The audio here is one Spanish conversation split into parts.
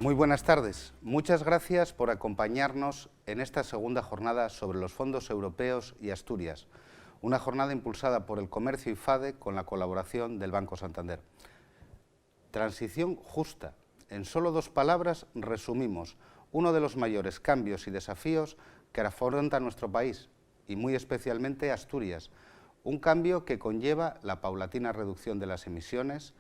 Muy buenas tardes. Muchas gracias por acompañarnos en esta segunda jornada sobre los fondos europeos y Asturias, una jornada impulsada por el Comercio y FADE con la colaboración del Banco Santander. Transición justa. En solo 2 palabras resumimos uno de los mayores cambios y desafíos que afronta nuestro país, y muy especialmente Asturias, un cambio que conlleva la paulatina reducción de las emisiones,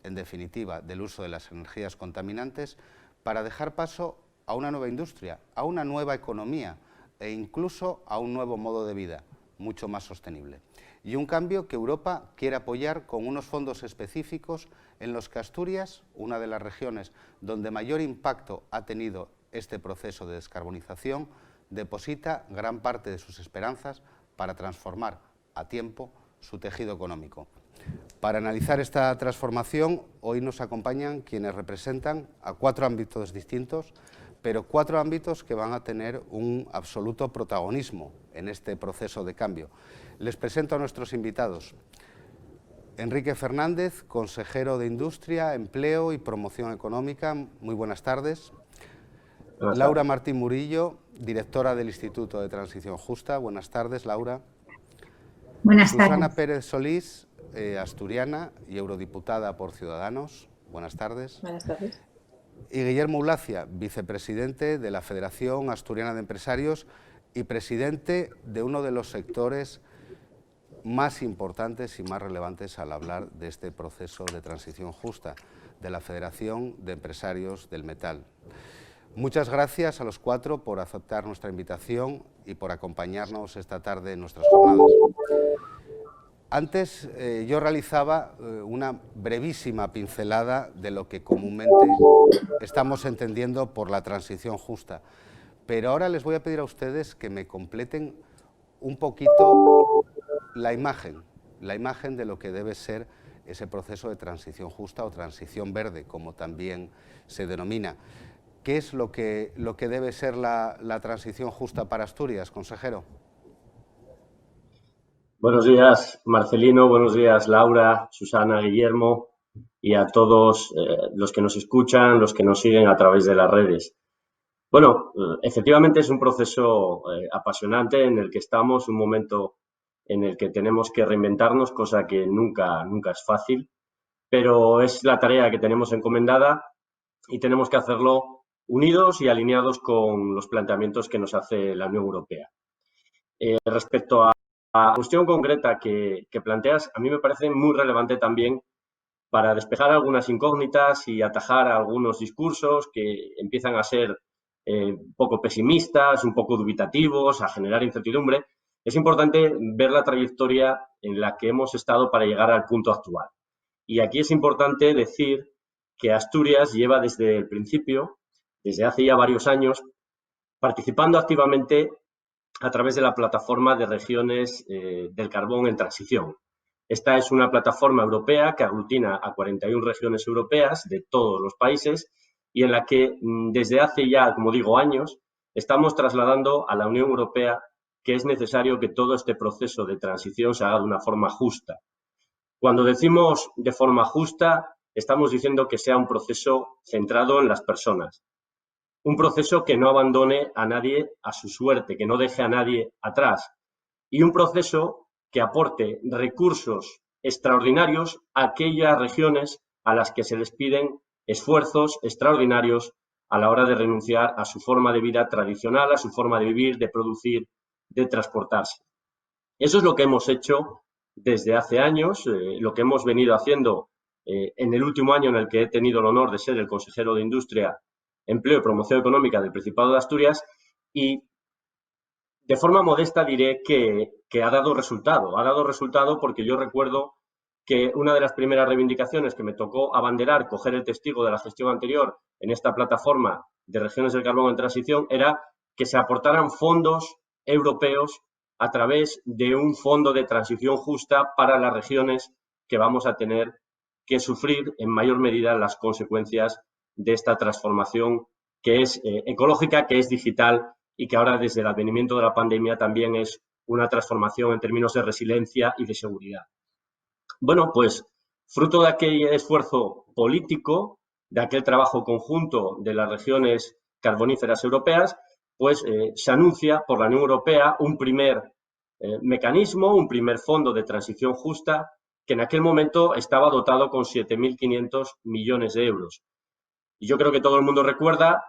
en definitiva, del uso de las energías contaminantes, para dejar paso a una nueva industria, a una nueva economía e incluso a un nuevo modo de vida, mucho más sostenible. Y un cambio que Europa quiere apoyar con unos fondos específicos en los que Asturias, una de las regiones donde mayor impacto ha tenido este proceso de descarbonización, deposita gran parte de sus esperanzas para transformar a tiempo su tejido económico. Para analizar esta transformación, hoy nos acompañan quienes representan a 4 ámbitos distintos, pero 4 ámbitos que van a tener un absoluto protagonismo en este proceso de cambio. Les presento a nuestros invitados. Enrique Fernández, consejero de Industria, Empleo y Promoción Económica. Muy buenas tardes. Laura Martín Murillo, directora del Instituto de Transición Justa. Buenas tardes, Laura. Buenas tardes. Susana Pérez Solís, asturiana y eurodiputada por Ciudadanos. Buenas tardes. Buenas tardes. Y Guillermo Ulacia, vicepresidente de la Federación Asturiana de Empresarios y presidente de uno de los sectores más importantes y más relevantes al hablar de este proceso de transición justa, de la Federación de Empresarios del Metal. Muchas gracias a los 4 por aceptar nuestra invitación y por acompañarnos esta tarde en nuestras jornadas. Antes yo realizaba una brevísima pincelada de lo que comúnmente estamos entendiendo por la transición justa, pero ahora les voy a pedir a ustedes que me completen un poquito la imagen de lo que debe ser ese proceso de transición justa o transición verde, como también se denomina. ¿Qué es lo que debe ser la transición justa para Asturias, consejero? Buenos días, Marcelino. Buenos días, Laura, Susana, Guillermo y a todos los que nos escuchan, los que nos siguen a través de las redes. Bueno, efectivamente es un proceso apasionante en el que estamos, un momento en el que tenemos que reinventarnos, cosa que nunca es fácil, pero es la tarea que tenemos encomendada y tenemos que hacerlo unidos y alineados con los planteamientos que nos hace la Unión Europea. Respecto a la cuestión concreta que planteas, a mí me parece muy relevante también para despejar algunas incógnitas y atajar algunos discursos que empiezan a ser un poco pesimistas, un poco dubitativos, a generar incertidumbre. Es importante ver la trayectoria en la que hemos estado para llegar al punto actual. Y aquí es importante decir que Asturias lleva desde el principio, desde hace ya varios años, participando activamente a través de la plataforma de regiones del carbón en transición. Esta es una plataforma europea que aglutina a 41 regiones europeas de todos los países y en la que desde hace ya, como digo, años, estamos trasladando a la Unión Europea que es necesario que todo este proceso de transición se haga de una forma justa. Cuando decimos de forma justa, estamos diciendo que sea un proceso centrado en las personas. Un proceso que no abandone a nadie a su suerte, que no deje a nadie atrás. Y un proceso que aporte recursos extraordinarios a aquellas regiones a las que se les piden esfuerzos extraordinarios a la hora de renunciar a su forma de vida tradicional, a su forma de vivir, de producir, de transportarse. Eso es lo que hemos hecho desde hace años, lo que hemos venido haciendo en el último año en el que he tenido el honor de ser el consejero de Industria, Empleo y Promoción Económica del Principado de Asturias, y de forma modesta diré que ha dado resultado. Ha dado resultado porque yo recuerdo que una de las primeras reivindicaciones que me tocó abanderar, coger el testigo de la gestión anterior en esta plataforma de regiones del carbón en transición, era que se aportaran fondos europeos a través de un fondo de transición justa para las regiones que vamos a tener que sufrir en mayor medida las consecuencias de esta transformación que es ecológica, que es digital y que ahora desde el advenimiento de la pandemia también es una transformación en términos de resiliencia y de seguridad. Bueno, pues fruto de aquel esfuerzo político de aquel trabajo conjunto de las regiones carboníferas europeas, pues se anuncia por la Unión Europea un primer mecanismo, un primer fondo de transición justa que en aquel momento estaba dotado con 7.500 millones de euros. Y yo creo que todo el mundo recuerda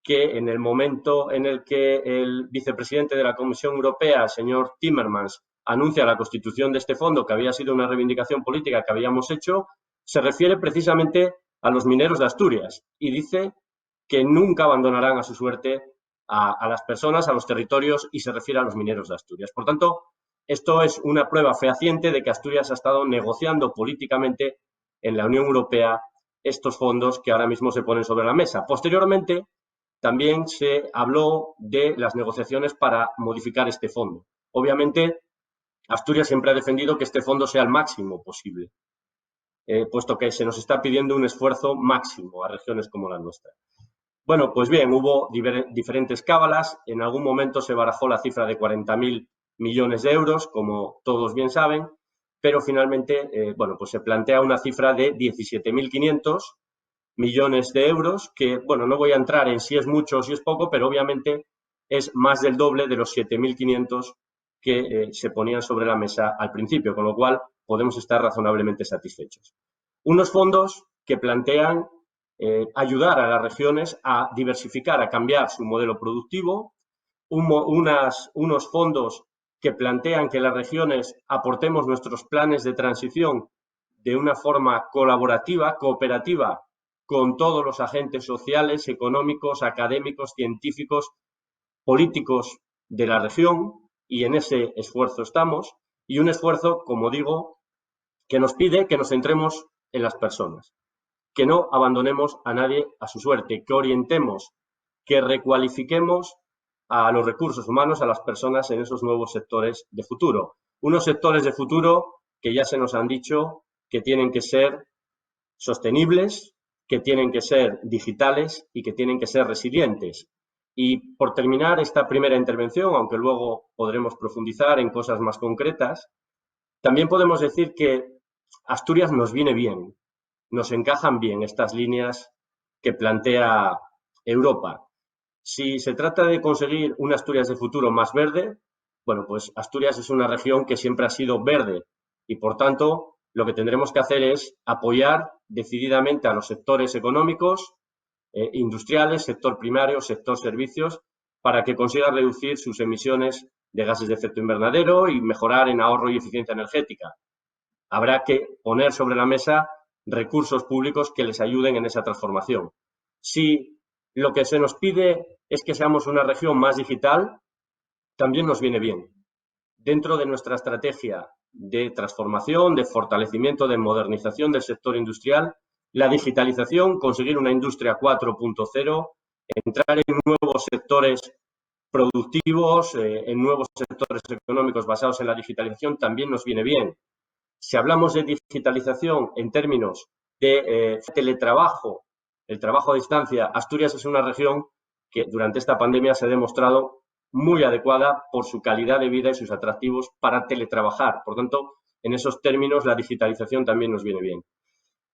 que en el momento en el que el vicepresidente de la Comisión Europea, el señor Timmermans, anuncia la constitución de este fondo, que había sido una reivindicación política que habíamos hecho, se refiere precisamente a los mineros de Asturias y dice que nunca abandonarán a su suerte a las personas, a los territorios, y se refiere a los mineros de Asturias. Por tanto, esto es una prueba fehaciente de que Asturias ha estado negociando políticamente en la Unión Europea estos fondos que ahora mismo se ponen sobre la mesa. Posteriormente, también se habló de las negociaciones para modificar este fondo. Obviamente, Asturias siempre ha defendido que este fondo sea el máximo posible, puesto que se nos está pidiendo un esfuerzo máximo a regiones como la nuestra. Bueno, pues bien, hubo diferentes cábalas. En algún momento se barajó la cifra de 40.000 millones de euros, como todos bien saben, pero finalmente, bueno, pues se plantea una cifra de 17.500 millones de euros, que, bueno, no voy a entrar en si es mucho o si es poco, pero obviamente es más del doble de los 7.500 que se ponían sobre la mesa al principio, con lo cual podemos estar razonablemente satisfechos. Unos fondos que plantean ayudar a las regiones a diversificar, a cambiar su modelo productivo, unos fondos que plantean que las regiones aportemos nuestros planes de transición de una forma colaborativa, cooperativa, con todos los agentes sociales, económicos, académicos, científicos, políticos de la región, y en ese esfuerzo estamos, y un esfuerzo, como digo, que nos pide que nos centremos en las personas, que no abandonemos a nadie a su suerte, que orientemos, que recualifiquemos a los recursos humanos, a las personas en esos nuevos sectores de futuro. Unos sectores de futuro que ya se nos han dicho que tienen que ser sostenibles, que tienen que ser digitales y que tienen que ser resilientes. Y por terminar esta primera intervención, aunque luego podremos profundizar en cosas más concretas, también podemos decir que Asturias nos viene bien, nos encajan bien estas líneas que plantea Europa. Si se trata de conseguir una Asturias de futuro más verde, bueno, pues Asturias es una región que siempre ha sido verde y, por tanto, lo que tendremos que hacer es apoyar decididamente a los sectores económicos, industriales, sector primario, sector servicios, para que consiga reducir sus emisiones de gases de efecto invernadero y mejorar en ahorro y eficiencia energética. Habrá que poner sobre la mesa recursos públicos que les ayuden en esa transformación. Si lo que se nos pide es que seamos una región más digital, también nos viene bien. Dentro de nuestra estrategia de transformación, de fortalecimiento, de modernización del sector industrial, la digitalización, conseguir una industria 4.0, entrar en nuevos sectores productivos, en nuevos sectores económicos basados en la digitalización, también nos viene bien. Si hablamos de digitalización en términos de teletrabajo, el trabajo a distancia, Asturias es una región que durante esta pandemia se ha demostrado muy adecuada por su calidad de vida y sus atractivos para teletrabajar. Por tanto, en esos términos, la digitalización también nos viene bien.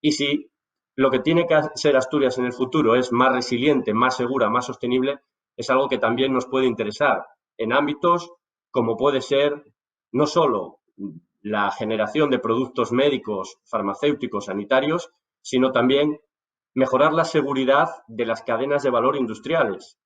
Y si lo que tiene que ser Asturias en el futuro es más resiliente, más segura, más sostenible, es algo que también nos puede interesar en ámbitos como puede ser no solo la generación de productos médicos, farmacéuticos, sanitarios, sino también mejorar la seguridad de las cadenas de valor industriales.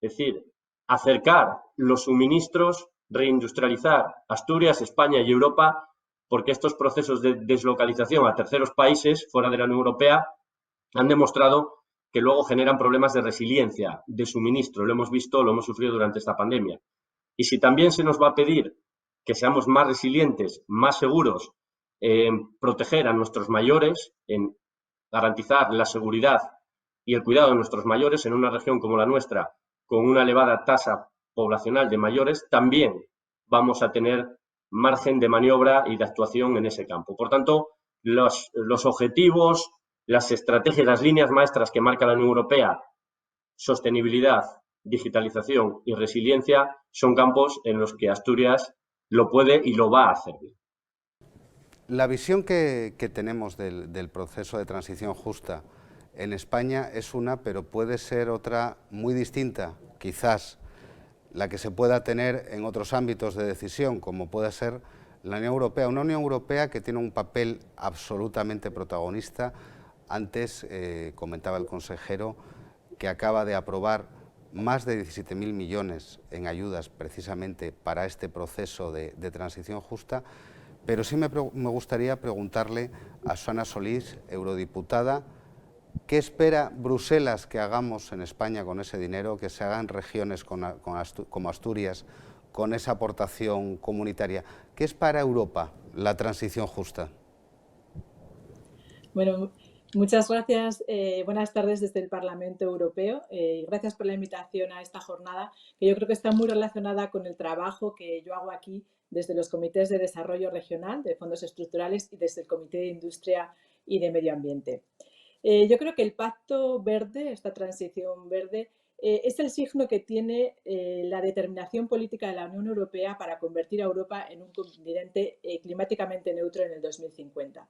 Es decir, acercar los suministros, reindustrializar Asturias, España y Europa, porque estos procesos de deslocalización a terceros países fuera de la Unión Europea han demostrado que luego generan problemas de resiliencia, de suministro. Lo hemos visto, lo hemos sufrido durante esta pandemia. Y si también se nos va a pedir que seamos más resilientes, más seguros, en proteger a nuestros mayores, en garantizar la seguridad y el cuidado de nuestros mayores en una región como la nuestra, con una elevada tasa poblacional de mayores, también vamos a tener margen de maniobra y de actuación en ese campo. Por tanto, los objetivos, las estrategias, las líneas maestras que marca la Unión Europea, sostenibilidad, digitalización y resiliencia, son campos en los que Asturias lo puede y lo va a hacer bien. La visión que tenemos del proceso de transición justa en España es una, pero puede ser otra muy distinta, quizás la que se pueda tener en otros ámbitos de decisión, como puede ser la Unión Europea. Una Unión Europea que tiene un papel absolutamente protagonista. Antes comentaba el consejero que acaba de aprobar más de 17.000 millones en ayudas precisamente para este proceso de transición justa, pero sí me gustaría preguntarle a Susana Solís, eurodiputada, ¿qué espera Bruselas que hagamos en España con ese dinero, que se hagan regiones como Asturias con esa aportación comunitaria? ¿Qué es para Europa la transición justa? Bueno, muchas gracias. Buenas tardes desde el Parlamento Europeo. Gracias por la invitación a esta jornada, que yo creo que está muy relacionada con el trabajo que yo hago aquí desde los comités de desarrollo regional, de fondos estructurales y desde el Comité de Industria y de Medio Ambiente. Yo creo que el Pacto Verde, esta transición verde, es el signo que tiene la determinación política de la Unión Europea para convertir a Europa en un continente climáticamente neutro en el 2050.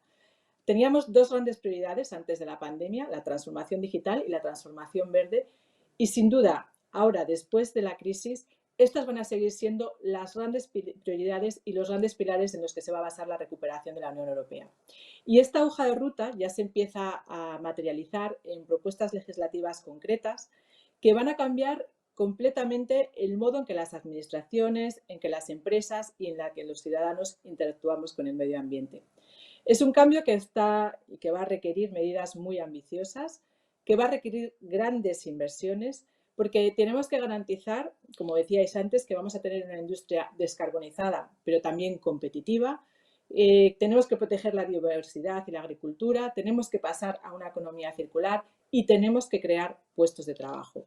Teníamos dos grandes prioridades antes de la pandemia, la transformación digital y la transformación verde, y sin duda, ahora, después de la crisis, estas van a seguir siendo las grandes prioridades y los grandes pilares en los que se va a basar la recuperación de la Unión Europea. Y esta hoja de ruta ya se empieza a materializar en propuestas legislativas concretas que van a cambiar completamente el modo en que las administraciones, en que las empresas y en la que los ciudadanos interactuamos con el medio ambiente. Es un cambio que va a requerir medidas muy ambiciosas, que va a requerir grandes inversiones, porque tenemos que garantizar, como decíais antes, que vamos a tener una industria descarbonizada, pero también competitiva. Tenemos que proteger la biodiversidad y la agricultura, tenemos que pasar a una economía circular y tenemos que crear puestos de trabajo.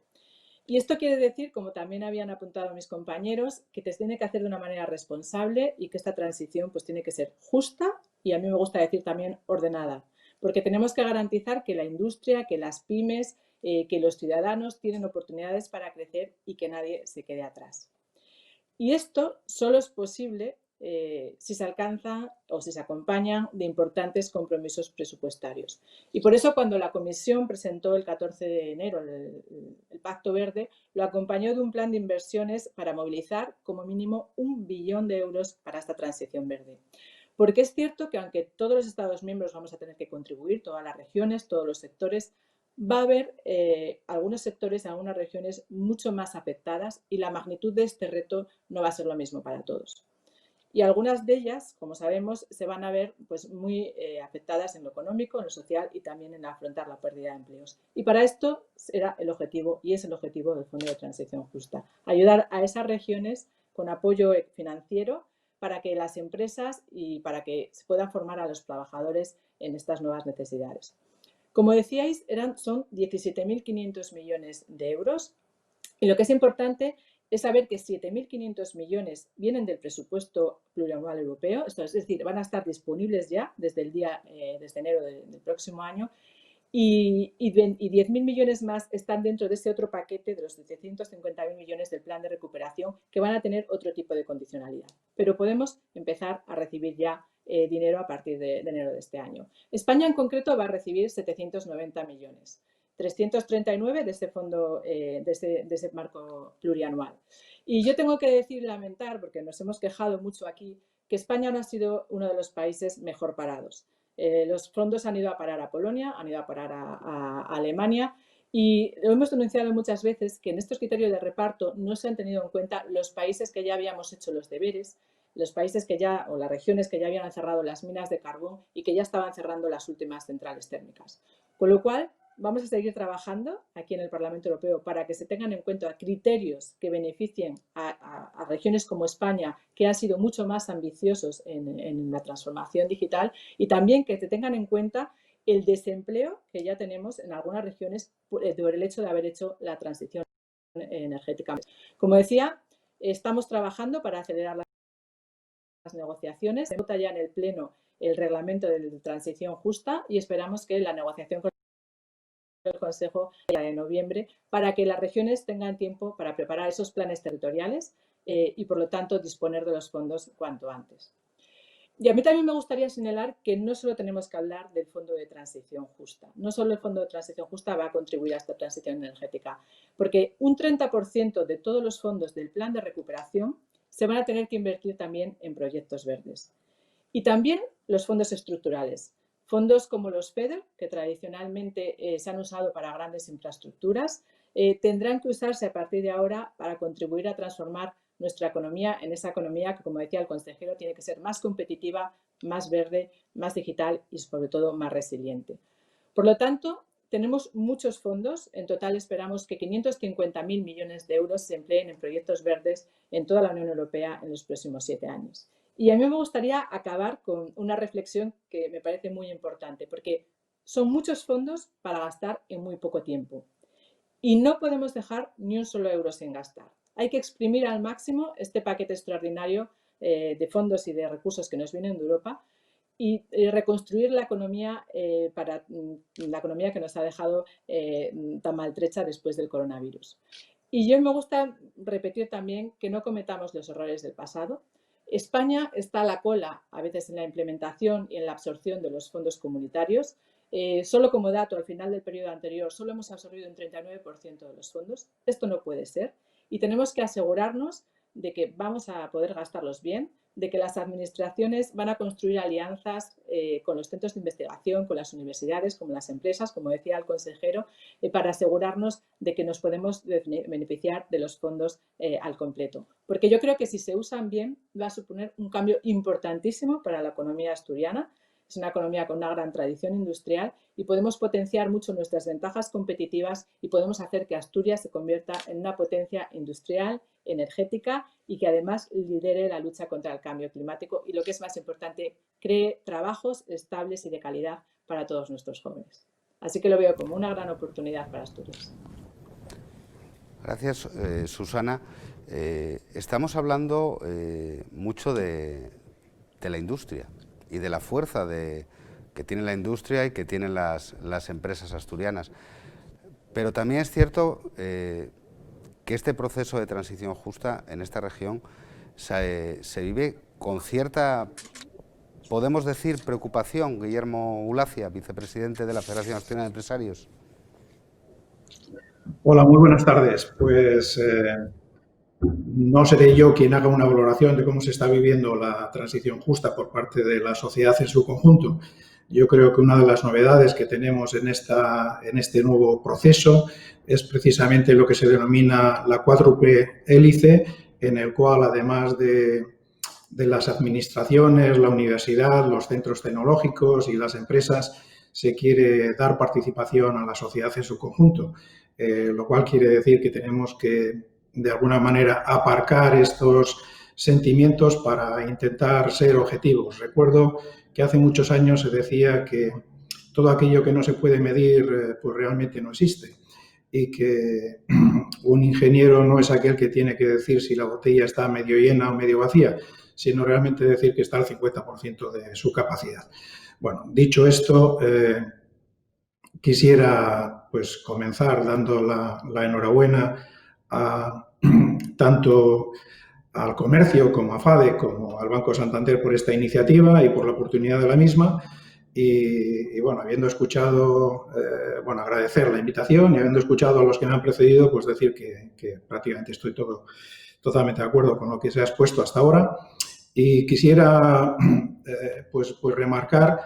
Y esto quiere decir, como también habían apuntado mis compañeros, que se tiene que hacer de una manera responsable y que esta transición pues tiene que ser justa y a mí me gusta decir también ordenada, porque tenemos que garantizar que la industria, que las pymes, que los ciudadanos tienen oportunidades para crecer y que nadie se quede atrás. Y esto solo es posible si se alcanzan o si se acompañan de importantes compromisos presupuestarios. Y por eso cuando la Comisión presentó el 14 de enero el Pacto Verde, lo acompañó de un plan de inversiones para movilizar como mínimo 1 billón de euros para esta transición verde. Porque es cierto que aunque todos los Estados miembros vamos a tener que contribuir, todas las regiones, todos los sectores, va a haber algunos sectores, algunas regiones mucho más afectadas y la magnitud de este reto no va a ser lo mismo para todos. Y algunas de ellas, como sabemos, se van a ver pues, muy afectadas en lo económico, en lo social y también en afrontar la pérdida de empleos. Y para esto será el objetivo y es el objetivo del Fondo de Transición Justa, ayudar a esas regiones con apoyo financiero para que las empresas y para que se puedan formar a los trabajadores en estas nuevas necesidades. Como decíais, son 17.500 millones de euros y lo que es importante es saber que 7.500 millones vienen del presupuesto plurianual europeo, esto es decir, van a estar disponibles ya desde enero del próximo año y 10.000 millones más están dentro de ese otro paquete de los 750.000 millones del plan de recuperación que van a tener otro tipo de condicionalidad. Pero podemos empezar a recibir ya dinero a partir de enero de este año. España en concreto va a recibir 790 millones. 339 de este fondo, de ese marco plurianual. Y yo tengo que decir y lamentar, porque nos hemos quejado mucho aquí, que España no ha sido uno de los países mejor parados. Los fondos han ido a parar a Polonia, han ido a parar a Alemania y lo hemos denunciado muchas veces que en estos criterios de reparto no se han tenido en cuenta los países que ya habíamos hecho los deberes, los países que ya, o las regiones que ya habían cerrado las minas de carbón y que ya estaban cerrando las últimas centrales térmicas. Con lo cual, vamos a seguir trabajando aquí en el Parlamento Europeo para que se tengan en cuenta criterios que beneficien a regiones como España, que han sido mucho más ambiciosos en la transformación digital, y también que se tengan en cuenta el desempleo que ya tenemos en algunas regiones por el hecho de haber hecho la transición energética. Como decía, estamos trabajando para acelerar las negociaciones. Se vota ya en el Pleno el reglamento de transición justa y esperamos que la negociación con el Consejo de noviembre para que las regiones tengan tiempo para preparar esos planes territoriales y, por lo tanto, disponer de los fondos cuanto antes. Y a mí también me gustaría señalar que no solo tenemos que hablar del Fondo de Transición Justa. No solo el Fondo de Transición Justa va a contribuir a esta transición energética, porque un 30% de todos los fondos del plan de recuperación se van a tener que invertir también en proyectos verdes. Y también los fondos estructurales. Fondos como los FEDER, que tradicionalmente se han usado para grandes infraestructuras, tendrán que usarse a partir de ahora para contribuir a transformar nuestra economía en esa economía que, como decía el consejero, tiene que ser más competitiva, más verde, más digital y, sobre todo, más resiliente. Por lo tanto, tenemos muchos fondos. En total esperamos que 550.000 millones de euros se empleen en proyectos verdes en toda la Unión Europea en los próximos 7 años. Y a mí me gustaría acabar con una reflexión que me parece muy importante, porque son muchos fondos para gastar en muy poco tiempo. Y no podemos dejar ni un solo euro sin gastar. Hay que exprimir al máximo este paquete extraordinario de fondos y de recursos que nos vienen de Europa y reconstruir la economía para la economía que nos ha dejado tan maltrecha después del coronavirus. Y yo me gusta repetir también que no cometamos los errores del pasado. España está a la cola a veces en la implementación y en la absorción de los fondos comunitarios. Solo como dato, al final del periodo anterior, solo hemos absorbido un 39% de los fondos. Esto no puede ser y tenemos que asegurarnos de que vamos a poder gastarlos bien, de que las administraciones van a construir alianzas con los centros de investigación, con las universidades, con las empresas, como decía el consejero, para asegurarnos de que nos podemos beneficiar de los fondos al completo. Porque yo creo que si se usan bien va a suponer un cambio importantísimo para la economía asturiana. Es una economía con una gran tradición industrial y podemos potenciar mucho nuestras ventajas competitivas y podemos hacer que Asturias se convierta en una potencia industrial, energética y que además lidere la lucha contra el cambio climático y, lo que es más importante, cree trabajos estables y de calidad para todos nuestros jóvenes. Así que lo veo como una gran oportunidad para Asturias. Gracias, Susana. Estamos hablando mucho de la industria y de la fuerza que tiene la industria y que tienen las empresas asturianas. Pero también es cierto que este proceso de transición justa en esta región se vive con cierta, podemos decir, preocupación. Guillermo Ulacia, vicepresidente de la Federación Asturiana de Empresarios. Hola, muy buenas tardes. Pues no seré yo quien haga una valoración de cómo se está viviendo la transición justa por parte de la sociedad en su conjunto. Yo creo que una de las novedades que tenemos en este nuevo proceso es precisamente lo que se denomina la cuádruple hélice, en el cual, además de las administraciones, la universidad, los centros tecnológicos y las empresas, se quiere dar participación a la sociedad en su conjunto, lo cual quiere decir que tenemos que, de alguna manera, aparcar estos sentimientos para intentar ser objetivos. Recuerdo que hace muchos años se decía que todo aquello que no se puede medir pues realmente no existe y que un ingeniero no es aquel que tiene que decir si la botella está medio llena o medio vacía, sino realmente decir que está al 50% de su capacidad. Bueno, dicho esto, quisiera pues comenzar dando la enhorabuena tanto al comercio como a FADE como al Banco Santander por esta iniciativa y por la oportunidad de la misma. Y bueno, habiendo escuchado, agradecer la invitación y habiendo escuchado a los que me han precedido, pues decir que prácticamente estoy totalmente de acuerdo con lo que se ha expuesto hasta ahora. Y quisiera pues remarcar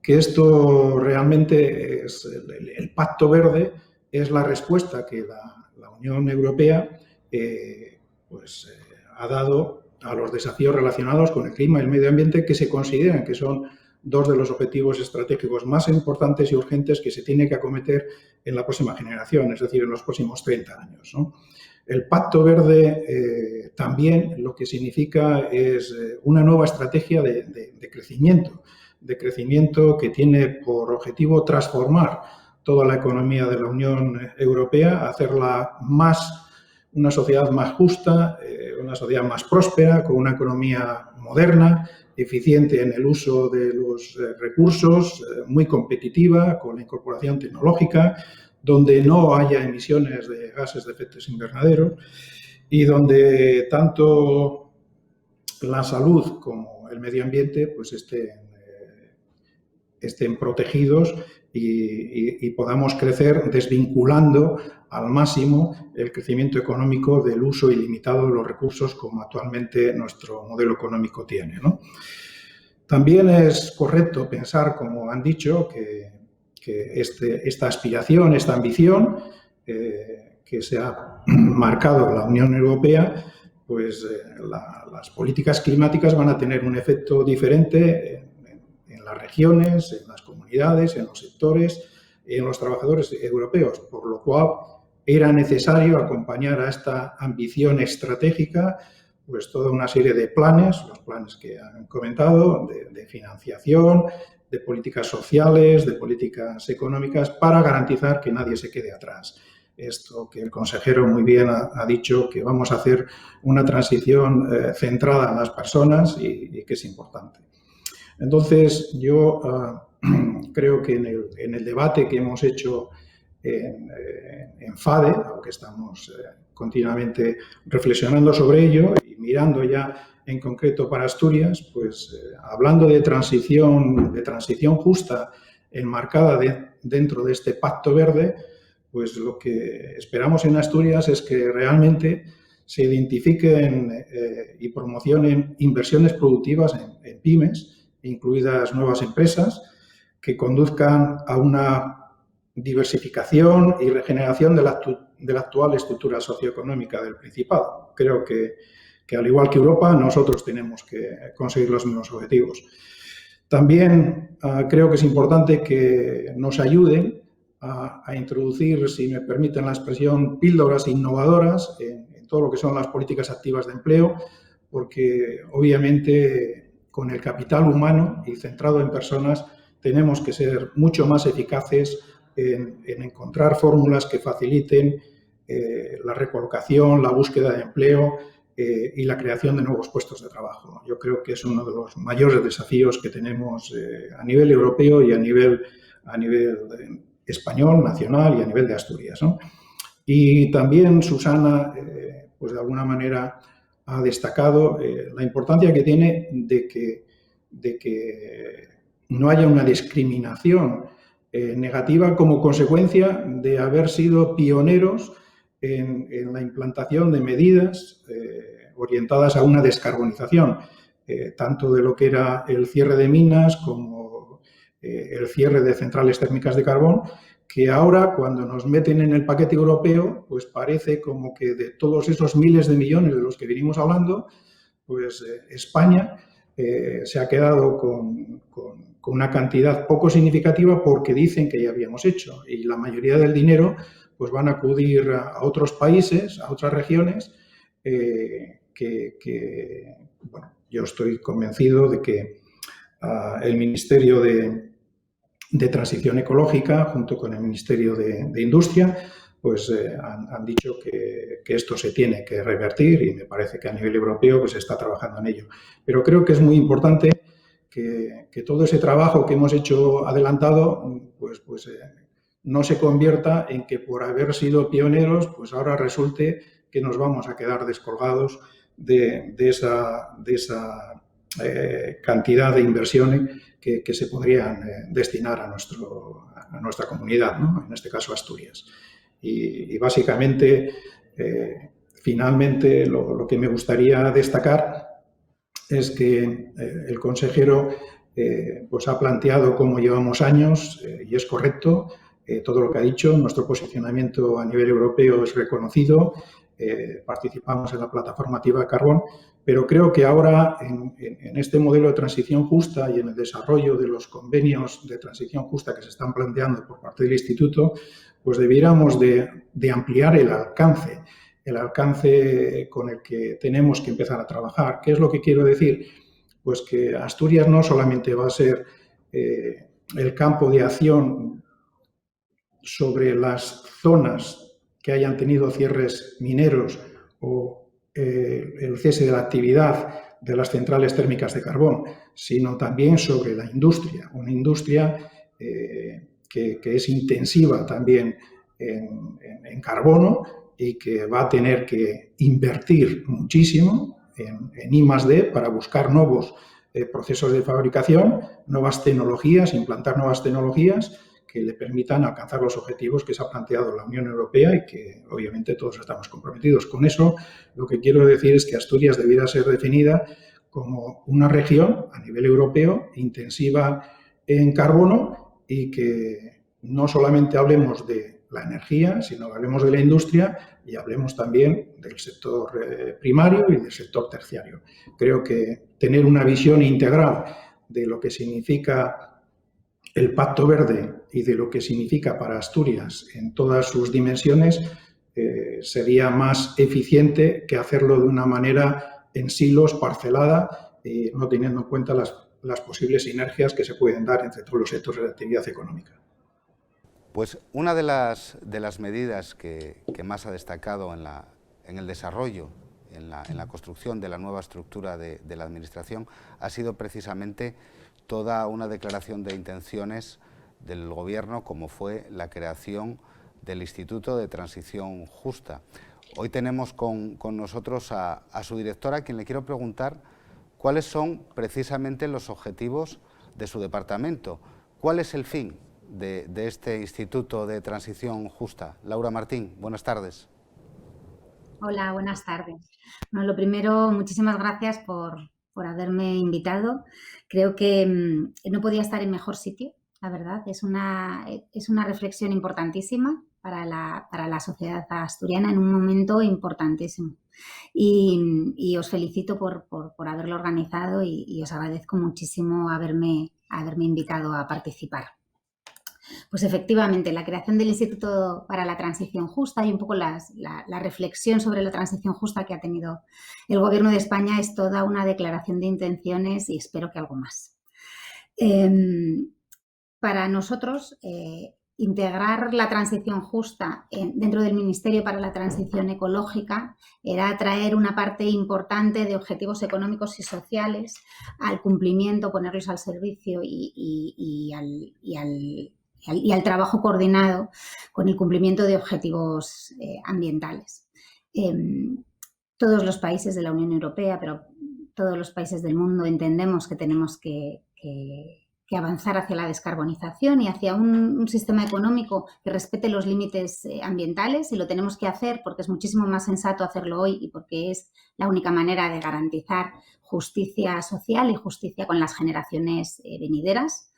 que esto realmente es el Pacto Verde, es la respuesta que la Unión Europea ha dado a los desafíos relacionados con el clima y el medio ambiente, que se consideran que son dos de los objetivos estratégicos más importantes y urgentes que se tiene que acometer en la próxima generación, es decir, en los próximos 30 años, ¿no? El Pacto Verde también lo que significa es una nueva estrategia de crecimiento que tiene por objetivo transformar toda la economía de la Unión Europea, hacerla una sociedad más justa, una sociedad más próspera, con una economía moderna, eficiente en el uso de los recursos, muy competitiva, con la incorporación tecnológica, donde no haya emisiones de gases de efecto invernadero y donde tanto la salud como el medio ambiente pues estén protegidos y podamos crecer desvinculando al máximo el crecimiento económico del uso ilimitado de los recursos como actualmente nuestro modelo económico tiene, ¿no? También es correcto pensar, como han dicho, que esta aspiración, esta ambición que se ha marcado la Unión Europea, pues las políticas climáticas van a tener un efecto diferente en las regiones, en las comunidades, en los sectores, en los trabajadores europeos, por lo cual era necesario acompañar a esta ambición estratégica pues toda una serie de planes, los planes que han comentado, de financiación, de políticas sociales, de políticas económicas, para garantizar que nadie se quede atrás. Esto que el consejero muy bien ha dicho, que vamos a hacer una transición centrada en las personas y que es importante. Entonces, yo creo que en el debate que hemos hecho en FADE, aunque estamos continuamente reflexionando sobre ello y mirando ya en concreto para Asturias, pues hablando de transición justa enmarcada dentro de este Pacto Verde, pues lo que esperamos en Asturias es que realmente se identifiquen y promocionen inversiones productivas en pymes, incluidas nuevas empresas, que conduzcan a una diversificación y regeneración de la actual estructura socioeconómica del Principado. Creo que al igual que Europa, nosotros tenemos que conseguir los mismos objetivos. También creo que es importante que nos ayuden a introducir, si me permiten la expresión, píldoras innovadoras en todo lo que son las políticas activas de empleo, porque obviamente con el capital humano y centrado en personas tenemos que ser mucho más eficaces en encontrar fórmulas que faciliten la recolocación, la búsqueda de empleo y la creación de nuevos puestos de trabajo. Yo creo que es uno de los mayores desafíos que tenemos a nivel europeo y a nivel español, nacional y a nivel de Asturias, ¿no? Y también Susana, pues de alguna manera ha destacado la importancia que tiene de que no haya una discriminación negativa como consecuencia de haber sido pioneros en la implantación de medidas orientadas a una descarbonización, tanto de lo que era el cierre de minas como el cierre de centrales térmicas de carbón, que ahora, cuando nos meten en el paquete europeo, pues parece como que de todos esos miles de millones de los que venimos hablando, pues España se ha quedado con una cantidad poco significativa porque dicen que ya habíamos hecho, y la mayoría del dinero pues van a acudir a otros países, a otras regiones, bueno, yo estoy convencido de que el Ministerio de Transición Ecológica, junto con el Ministerio de Industria, pues han dicho que esto se tiene que revertir, y me parece que a nivel europeo pues se está trabajando en ello. Pero creo que es muy importante que todo ese trabajo que hemos hecho adelantado pues no se convierta en que por haber sido pioneros pues ahora resulte que nos vamos a quedar descolgados de esa cantidad de inversiones que se podrían destinar a nuestra comunidad, ¿no? En este caso Asturias. Y básicamente, finalmente, lo que me gustaría destacar es que el consejero pues ha planteado cómo llevamos años, y es correcto todo lo que ha dicho. Nuestro posicionamiento a nivel europeo es reconocido, participamos en la plataforma activa de carbón, pero creo que ahora en este modelo de transición justa y en el desarrollo de los convenios de transición justa que se están planteando por parte del Instituto, pues debiéramos de ampliar el alcance con el que tenemos que empezar a trabajar. ¿Qué es lo que quiero decir? Pues que Asturias no solamente va a ser el campo de acción sobre las zonas que hayan tenido cierres mineros o el cese de la actividad de las centrales térmicas de carbón, sino también sobre la industria, una industria que es intensiva también en carbono y que va a tener que invertir muchísimo en I+D para buscar nuevos procesos de fabricación, nuevas tecnologías, implantar nuevas tecnologías que le permitan alcanzar los objetivos que se ha planteado la Unión Europea y que obviamente todos estamos comprometidos. Con eso, lo que quiero decir es que Asturias debiera ser definida como una región a nivel europeo intensiva en carbono y que no solamente hablemos de la energía, sino que hablemos de la industria y hablemos también del sector primario y del sector terciario. Creo que tener una visión integral de lo que significa el Pacto Verde y de lo que significa para Asturias en todas sus dimensiones sería más eficiente que hacerlo de una manera en silos, parcelada, no teniendo en cuenta las posibles sinergias que se pueden dar entre todos los sectores de la actividad económica. Pues una de las medidas que más ha destacado en el desarrollo, en la construcción de la nueva estructura de la Administración, ha sido precisamente toda una declaración de intenciones del Gobierno, como fue la creación del Instituto de Transición Justa. Hoy tenemos con nosotros a su directora, a quien le quiero preguntar cuáles son precisamente los objetivos de su departamento. ¿Cuál es el fin de este Instituto de Transición Justa? Laura Martín, buenas tardes. Hola, buenas tardes. Bueno, lo primero, muchísimas gracias por haberme invitado. Creo que no podía estar en mejor sitio, la verdad. Es una reflexión importantísima para la sociedad asturiana en un momento importantísimo. Y os felicito por haberlo organizado y os agradezco muchísimo haberme invitado a participar. Pues efectivamente, la creación del Instituto para la Transición Justa y un poco la reflexión sobre la transición justa que ha tenido el Gobierno de España es toda una declaración de intenciones y espero que algo más. Para nosotros, integrar la transición justa dentro del Ministerio para la Transición Ecológica era traer una parte importante de objetivos económicos y sociales al cumplimiento, ponerlos al servicio y al trabajo coordinado con el cumplimiento de objetivos ambientales. Todos los países de la Unión Europea, pero todos los países del mundo entendemos que tenemos que avanzar hacia la descarbonización y hacia un sistema económico que respete los límites ambientales, y lo tenemos que hacer porque es muchísimo más sensato hacerlo hoy y porque es la única manera de garantizar justicia social y justicia con las generaciones venideras.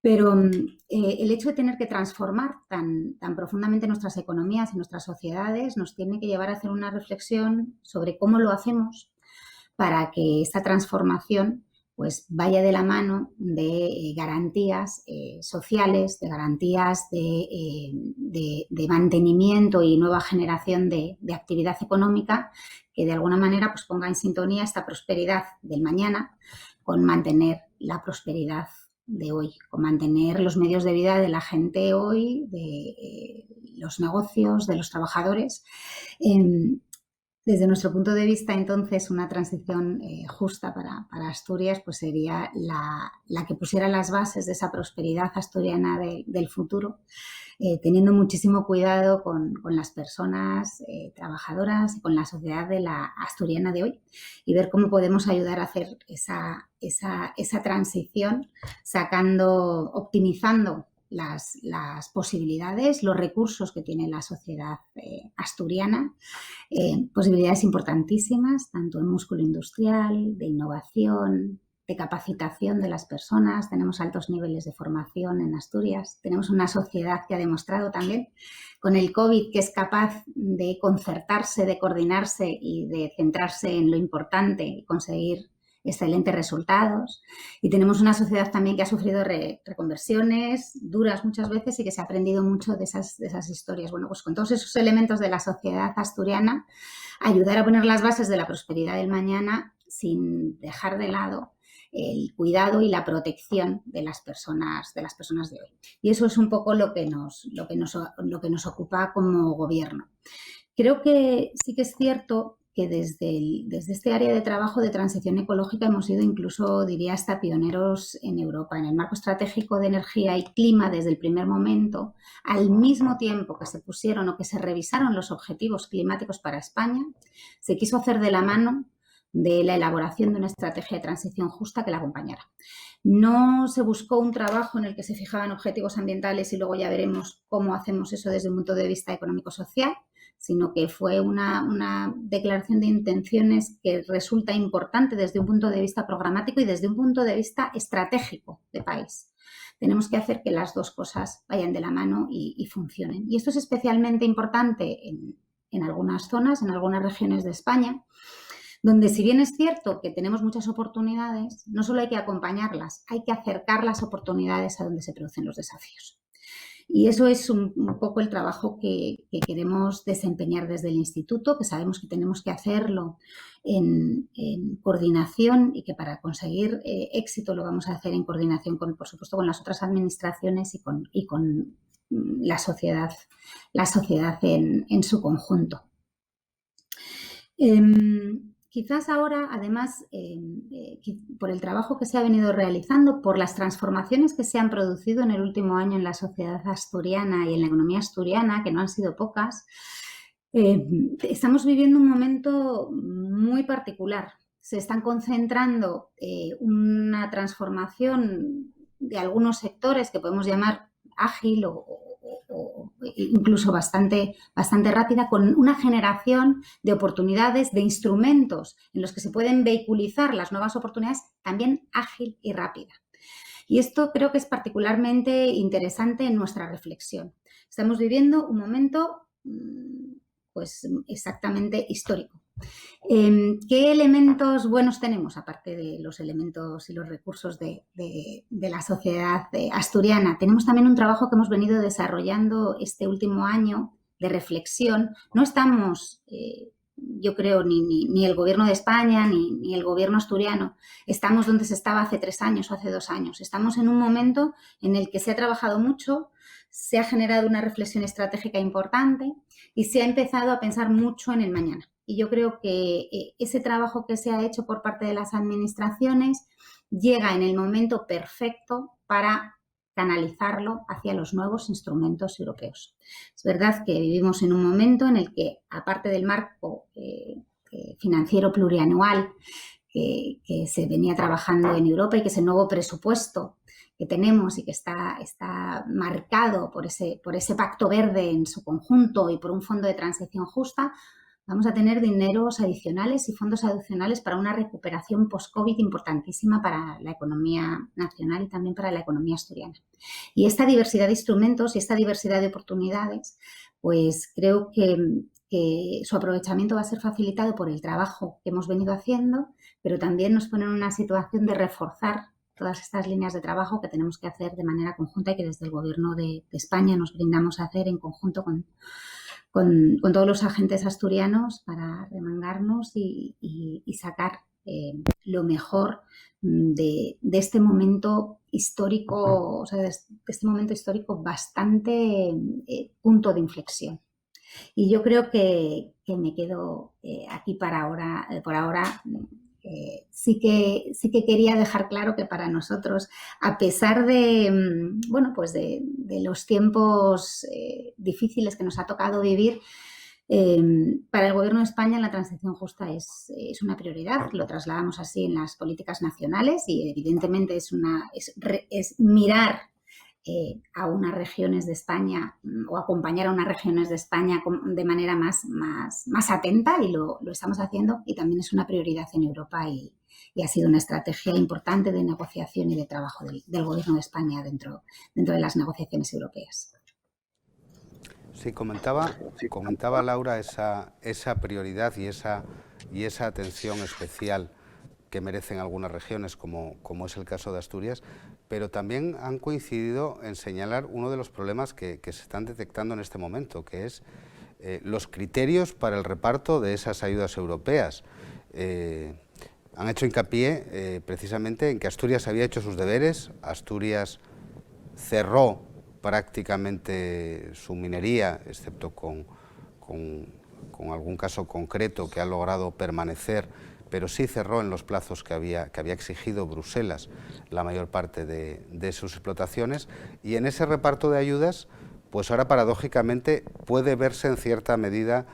Pero el hecho de tener que transformar tan profundamente nuestras economías y nuestras sociedades nos tiene que llevar a hacer una reflexión sobre cómo lo hacemos para que esta transformación pues vaya de la mano de garantías sociales, de garantías de mantenimiento y nueva generación de actividad económica que de alguna manera pues ponga en sintonía esta prosperidad del mañana con mantener la prosperidad de hoy, con mantener los medios de vida de la gente hoy, de los negocios, de los trabajadores. Desde nuestro punto de vista, entonces, una transición justa para Asturias pues sería la que pusiera las bases de esa prosperidad asturiana del futuro, teniendo muchísimo cuidado con las personas trabajadoras y con la sociedad de la asturiana de hoy y ver cómo podemos ayudar a hacer esa transición, optimizando las posibilidades, los recursos que tiene la sociedad asturiana, posibilidades importantísimas, tanto en músculo industrial, de innovación, de capacitación de las personas. Tenemos altos niveles de formación en Asturias. Tenemos una sociedad que ha demostrado también con el COVID que es capaz de concertarse, de coordinarse y de centrarse en lo importante y conseguir excelentes resultados. Y tenemos una sociedad también que ha sufrido reconversiones duras muchas veces y que se ha aprendido mucho de esas historias. Bueno, pues con todos esos elementos de la sociedad asturiana, ayudar a poner las bases de la prosperidad del mañana sin dejar de lado el cuidado y la protección de las personas de hoy. Y eso es un poco lo que nos ocupa como gobierno. Creo que sí que es cierto que desde este área de trabajo de transición ecológica hemos sido incluso, diría, hasta pioneros en Europa. En el marco estratégico de energía y clima, desde el primer momento, al mismo tiempo que se pusieron o que se revisaron los objetivos climáticos para España, se quiso hacer de la mano de la elaboración de una estrategia de transición justa que la acompañara. No se buscó un trabajo en el que se fijaban objetivos ambientales y luego ya veremos cómo hacemos eso desde un punto de vista económico-social, sino que fue una declaración de intenciones que resulta importante desde un punto de vista programático y desde un punto de vista estratégico de país. Tenemos que hacer que las dos cosas vayan de la mano y funcionen. Y esto es especialmente importante en algunas zonas, en algunas regiones de España, donde si bien es cierto que tenemos muchas oportunidades, no solo hay que acompañarlas, hay que acercar las oportunidades a donde se producen los desafíos. Y eso es un poco el trabajo que queremos desempeñar desde el Instituto, que sabemos que tenemos que hacerlo en coordinación y que para conseguir éxito lo vamos a hacer en coordinación, por supuesto, con las otras administraciones y con la sociedad en su conjunto. Quizás ahora, además, por el trabajo que se ha venido realizando, por las transformaciones que se han producido en el último año en la sociedad asturiana y en la economía asturiana, que no han sido pocas, estamos viviendo un momento muy particular. Se están concentrando una transformación de algunos sectores que podemos llamar ágil o incluso bastante rápida, con una generación de oportunidades, de instrumentos en los que se pueden vehiculizar las nuevas oportunidades, también ágil y rápida. Y esto creo que es particularmente interesante en nuestra reflexión. Estamos viviendo un momento pues exactamente histórico. ¿Qué elementos buenos tenemos, aparte de los elementos y los recursos de la sociedad asturiana? Tenemos también un trabajo que hemos venido desarrollando este último año de reflexión. No estamos, yo creo, ni el Gobierno de España ni el Gobierno asturiano, estamos donde se estaba hace 3 años o hace 2 años. Estamos en un momento en el que se ha trabajado mucho, se ha generado una reflexión estratégica importante y se ha empezado a pensar mucho en el mañana. Y yo creo que ese trabajo que se ha hecho por parte de las administraciones llega en el momento perfecto para canalizarlo hacia los nuevos instrumentos europeos. Es verdad que vivimos en un momento en el que, aparte del marco financiero plurianual que se venía trabajando en Europa y que es el nuevo presupuesto que tenemos y que está marcado por ese pacto verde en su conjunto y por un fondo de transición justa, vamos a tener dineros adicionales y fondos adicionales para una recuperación post-COVID importantísima para la economía nacional y también para la economía asturiana. Y esta diversidad de instrumentos y esta diversidad de oportunidades, pues creo que su aprovechamiento va a ser facilitado por el trabajo que hemos venido haciendo, pero también nos pone en una situación de reforzar todas estas líneas de trabajo que tenemos que hacer de manera conjunta y que desde el Gobierno de España nos brindamos a hacer en conjunto con todos los agentes asturianos para remangarnos y sacar lo mejor de este momento histórico, o sea, de este momento histórico bastante punto de inflexión. Y yo creo que me quedo aquí por ahora. Sí que quería dejar claro que para nosotros, a pesar de, bueno, pues de los tiempos difíciles que nos ha tocado vivir, para el Gobierno de España la transición justa es una prioridad. Lo trasladamos así en las políticas nacionales y evidentemente es mirar a unas regiones de España o acompañar a unas regiones de España de manera más atenta, y lo estamos haciendo, y también es una prioridad en Europa y ha sido una estrategia importante de negociación y de trabajo del Gobierno de España dentro de las negociaciones europeas. Sí, comentaba Laura esa prioridad y esa atención especial que merecen algunas regiones, como es el caso de Asturias, pero también han coincidido en señalar uno de los problemas que se están detectando en este momento, que es los criterios para el reparto de esas ayudas europeas. Han hecho hincapié precisamente en que Asturias había hecho sus deberes, Asturias cerró prácticamente su minería, excepto con algún caso concreto que ha logrado permanecer, pero sí cerró en los plazos que había exigido Bruselas la mayor parte de sus explotaciones, y en ese reparto de ayudas, pues ahora paradójicamente puede verse en cierta medida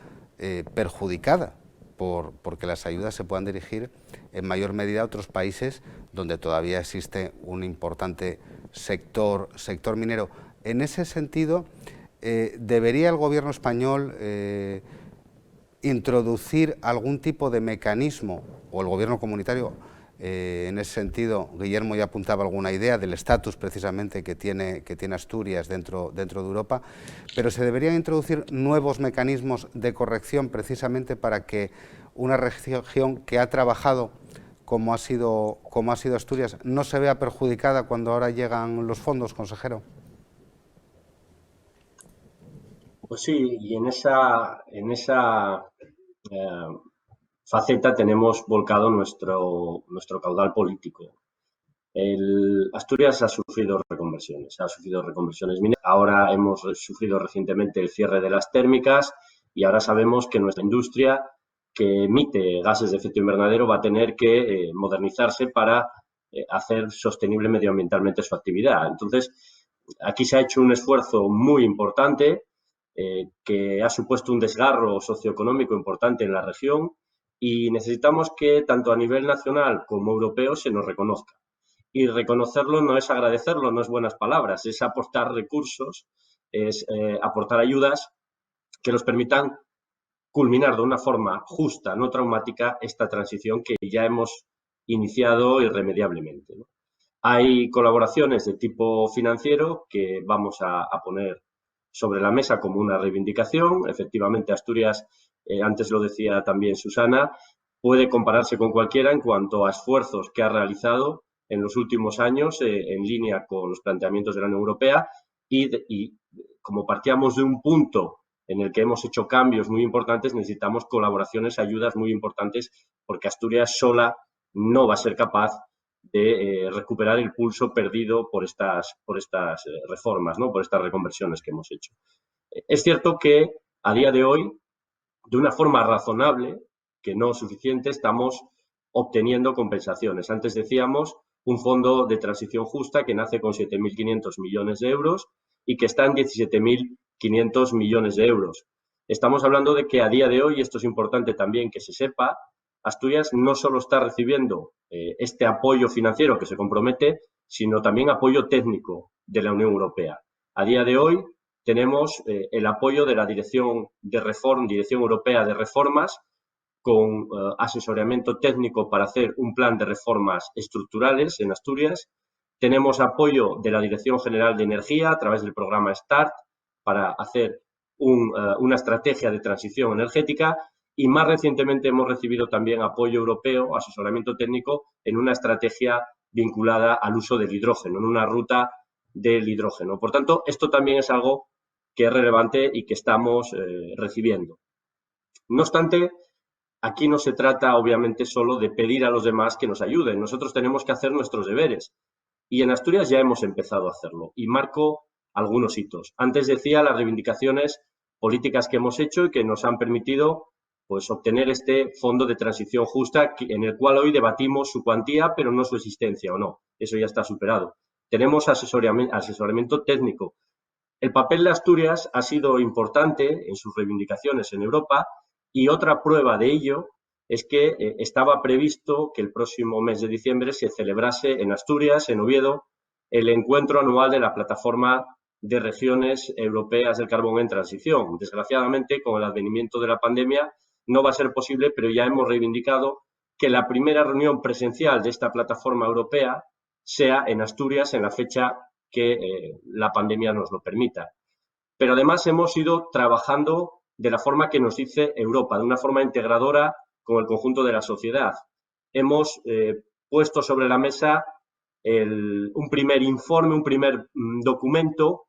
perjudicada por que las ayudas se puedan dirigir en mayor medida a otros países donde todavía existe un importante sector minero. En ese sentido, ¿debería el Gobierno español introducir algún tipo de mecanismo, o el Gobierno comunitario? En ese sentido, Guillermo ya apuntaba alguna idea del estatus precisamente que tiene Asturias dentro de Europa, pero ¿se deberían introducir nuevos mecanismos de corrección precisamente para que una región que ha trabajado como ha sido Asturias no se vea perjudicada cuando ahora llegan los fondos, consejero? Pues sí, y en esa faceta tenemos volcado nuestro caudal político. Asturias ha sufrido reconversiones mineras. Ahora hemos sufrido recientemente el cierre de las térmicas y ahora sabemos que nuestra industria que emite gases de efecto invernadero va a tener que modernizarse para hacer sostenible medioambientalmente su actividad. Entonces, aquí se ha hecho un esfuerzo muy importante que ha supuesto un desgarro socioeconómico importante en la región y necesitamos que tanto a nivel nacional como europeo se nos reconozca. Y reconocerlo no es agradecerlo, no es buenas palabras, es aportar recursos, es aportar ayudas que nos permitan culminar de una forma justa, no traumática, esta transición que ya hemos iniciado irremediablemente, ¿no? Hay colaboraciones de tipo financiero que vamos a poner sobre la mesa como una reivindicación. Efectivamente, Asturias, antes lo decía también Susana, puede compararse con cualquiera en cuanto a esfuerzos que ha realizado en los últimos años en línea con los planteamientos de la Unión Europea y como partíamos de un punto en el que hemos hecho cambios muy importantes, necesitamos colaboraciones, ayudas muy importantes, porque Asturias sola no va a ser capaz de recuperar el pulso perdido por estas reformas, ¿no? Por estas reconversiones que hemos hecho. Es cierto que a día de hoy, de una forma razonable, que no suficiente, estamos obteniendo compensaciones. Antes decíamos un fondo de transición justa que nace con 7.500 millones de euros y que está en 17.500 millones de euros. Estamos hablando de que a día de hoy, y esto es importante también que se sepa, Asturias no solo está recibiendo este apoyo financiero que se compromete, sino también apoyo técnico de la Unión Europea. A día de hoy tenemos el apoyo de la Dirección Europea de Reformas, con asesoramiento técnico para hacer un plan de reformas estructurales en Asturias. Tenemos apoyo de la Dirección General de Energía a través del programa START para hacer una estrategia de transición energética y más recientemente hemos recibido también apoyo europeo, asesoramiento técnico en una estrategia vinculada al uso del hidrógeno, en una ruta del hidrógeno. Por tanto, esto también es algo que es relevante y que estamos recibiendo. No obstante, aquí no se trata obviamente solo de pedir a los demás que nos ayuden. Nosotros tenemos que hacer nuestros deberes y en Asturias ya hemos empezado a hacerlo y marco algunos hitos. Antes decía las reivindicaciones políticas que hemos hecho y que nos han permitido pues obtener este fondo de transición justa en el cual hoy debatimos su cuantía, pero no su existencia o no. Eso ya está superado. Tenemos asesoramiento técnico. El papel de Asturias ha sido importante en sus reivindicaciones en Europa y otra prueba de ello es que estaba previsto que el próximo mes de diciembre se celebrase en Asturias, en Oviedo, el encuentro anual de la Plataforma de Regiones Europeas del Carbón en Transición. Desgraciadamente, con el advenimiento de la pandemia, no va a ser posible, pero ya hemos reivindicado que la primera reunión presencial de esta plataforma europea sea en Asturias en la fecha que la pandemia nos lo permita. Pero además hemos ido trabajando de la forma que nos dice Europa, de una forma integradora con el conjunto de la sociedad. Hemos puesto sobre la mesa un primer informe, un primer documento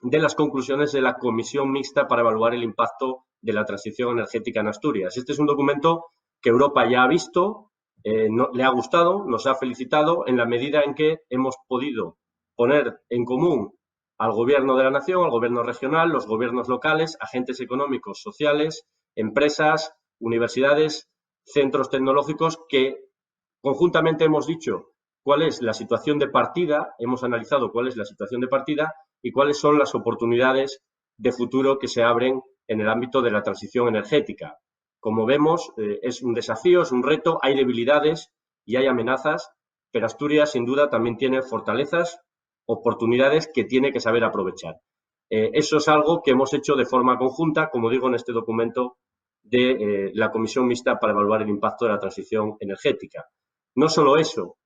de las conclusiones de la Comisión Mixta para evaluar el impacto de la transición energética en Asturias. Este es un documento que Europa ya ha visto, le ha gustado, nos ha felicitado en la medida en que hemos podido poner en común al Gobierno de la Nación, al Gobierno regional, los gobiernos locales, agentes económicos, sociales, empresas, universidades, centros tecnológicos que conjuntamente hemos dicho cuál es la situación de partida, hemos analizado cuál es la situación de partida y cuáles son las oportunidades de futuro que se abren en el ámbito de la transición energética. Como vemos, es un desafío, es un reto, hay debilidades y hay amenazas, pero Asturias, sin duda, también tiene fortalezas, oportunidades que tiene que saber aprovechar. Eso es algo que hemos hecho de forma conjunta, como digo, en este documento de la Comisión Mixta para evaluar el impacto de la transición energética. No solo eso,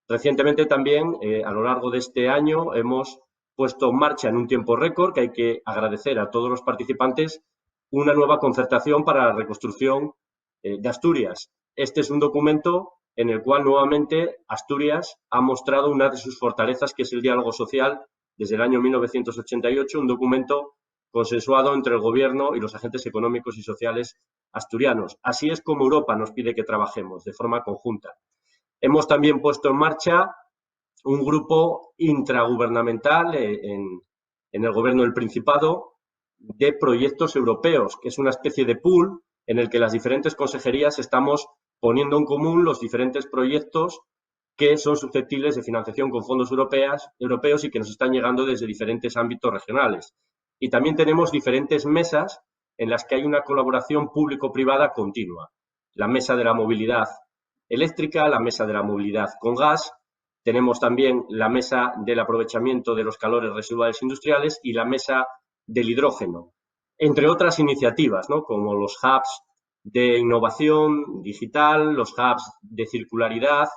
recientemente también, a lo largo de este año, hemos puesto en marcha en un tiempo récord, que hay que agradecer a todos los participantes, una nueva concertación para la reconstrucción de Asturias. Este es un documento en el cual nuevamente Asturias ha mostrado una de sus fortalezas, que es el diálogo social, desde el año 1988, un documento consensuado entre el Gobierno y los agentes económicos y sociales asturianos. Así es como Europa nos pide que trabajemos, de forma conjunta. Hemos también puesto en marcha un grupo intragubernamental en el Gobierno del Principado de proyectos europeos, que es una especie de pool en el que las diferentes consejerías estamos poniendo en común los diferentes proyectos que son susceptibles de financiación con fondos europeos y que nos están llegando desde diferentes ámbitos regionales. Y también tenemos diferentes mesas en las que hay una colaboración público-privada continua. La mesa de la movilidad eléctrica, la mesa de la movilidad con gas, tenemos también la mesa del aprovechamiento de los calores residuales industriales y la mesa del hidrógeno, entre otras iniciativas, ¿no?, como los hubs de innovación digital, los hubs de circularidad.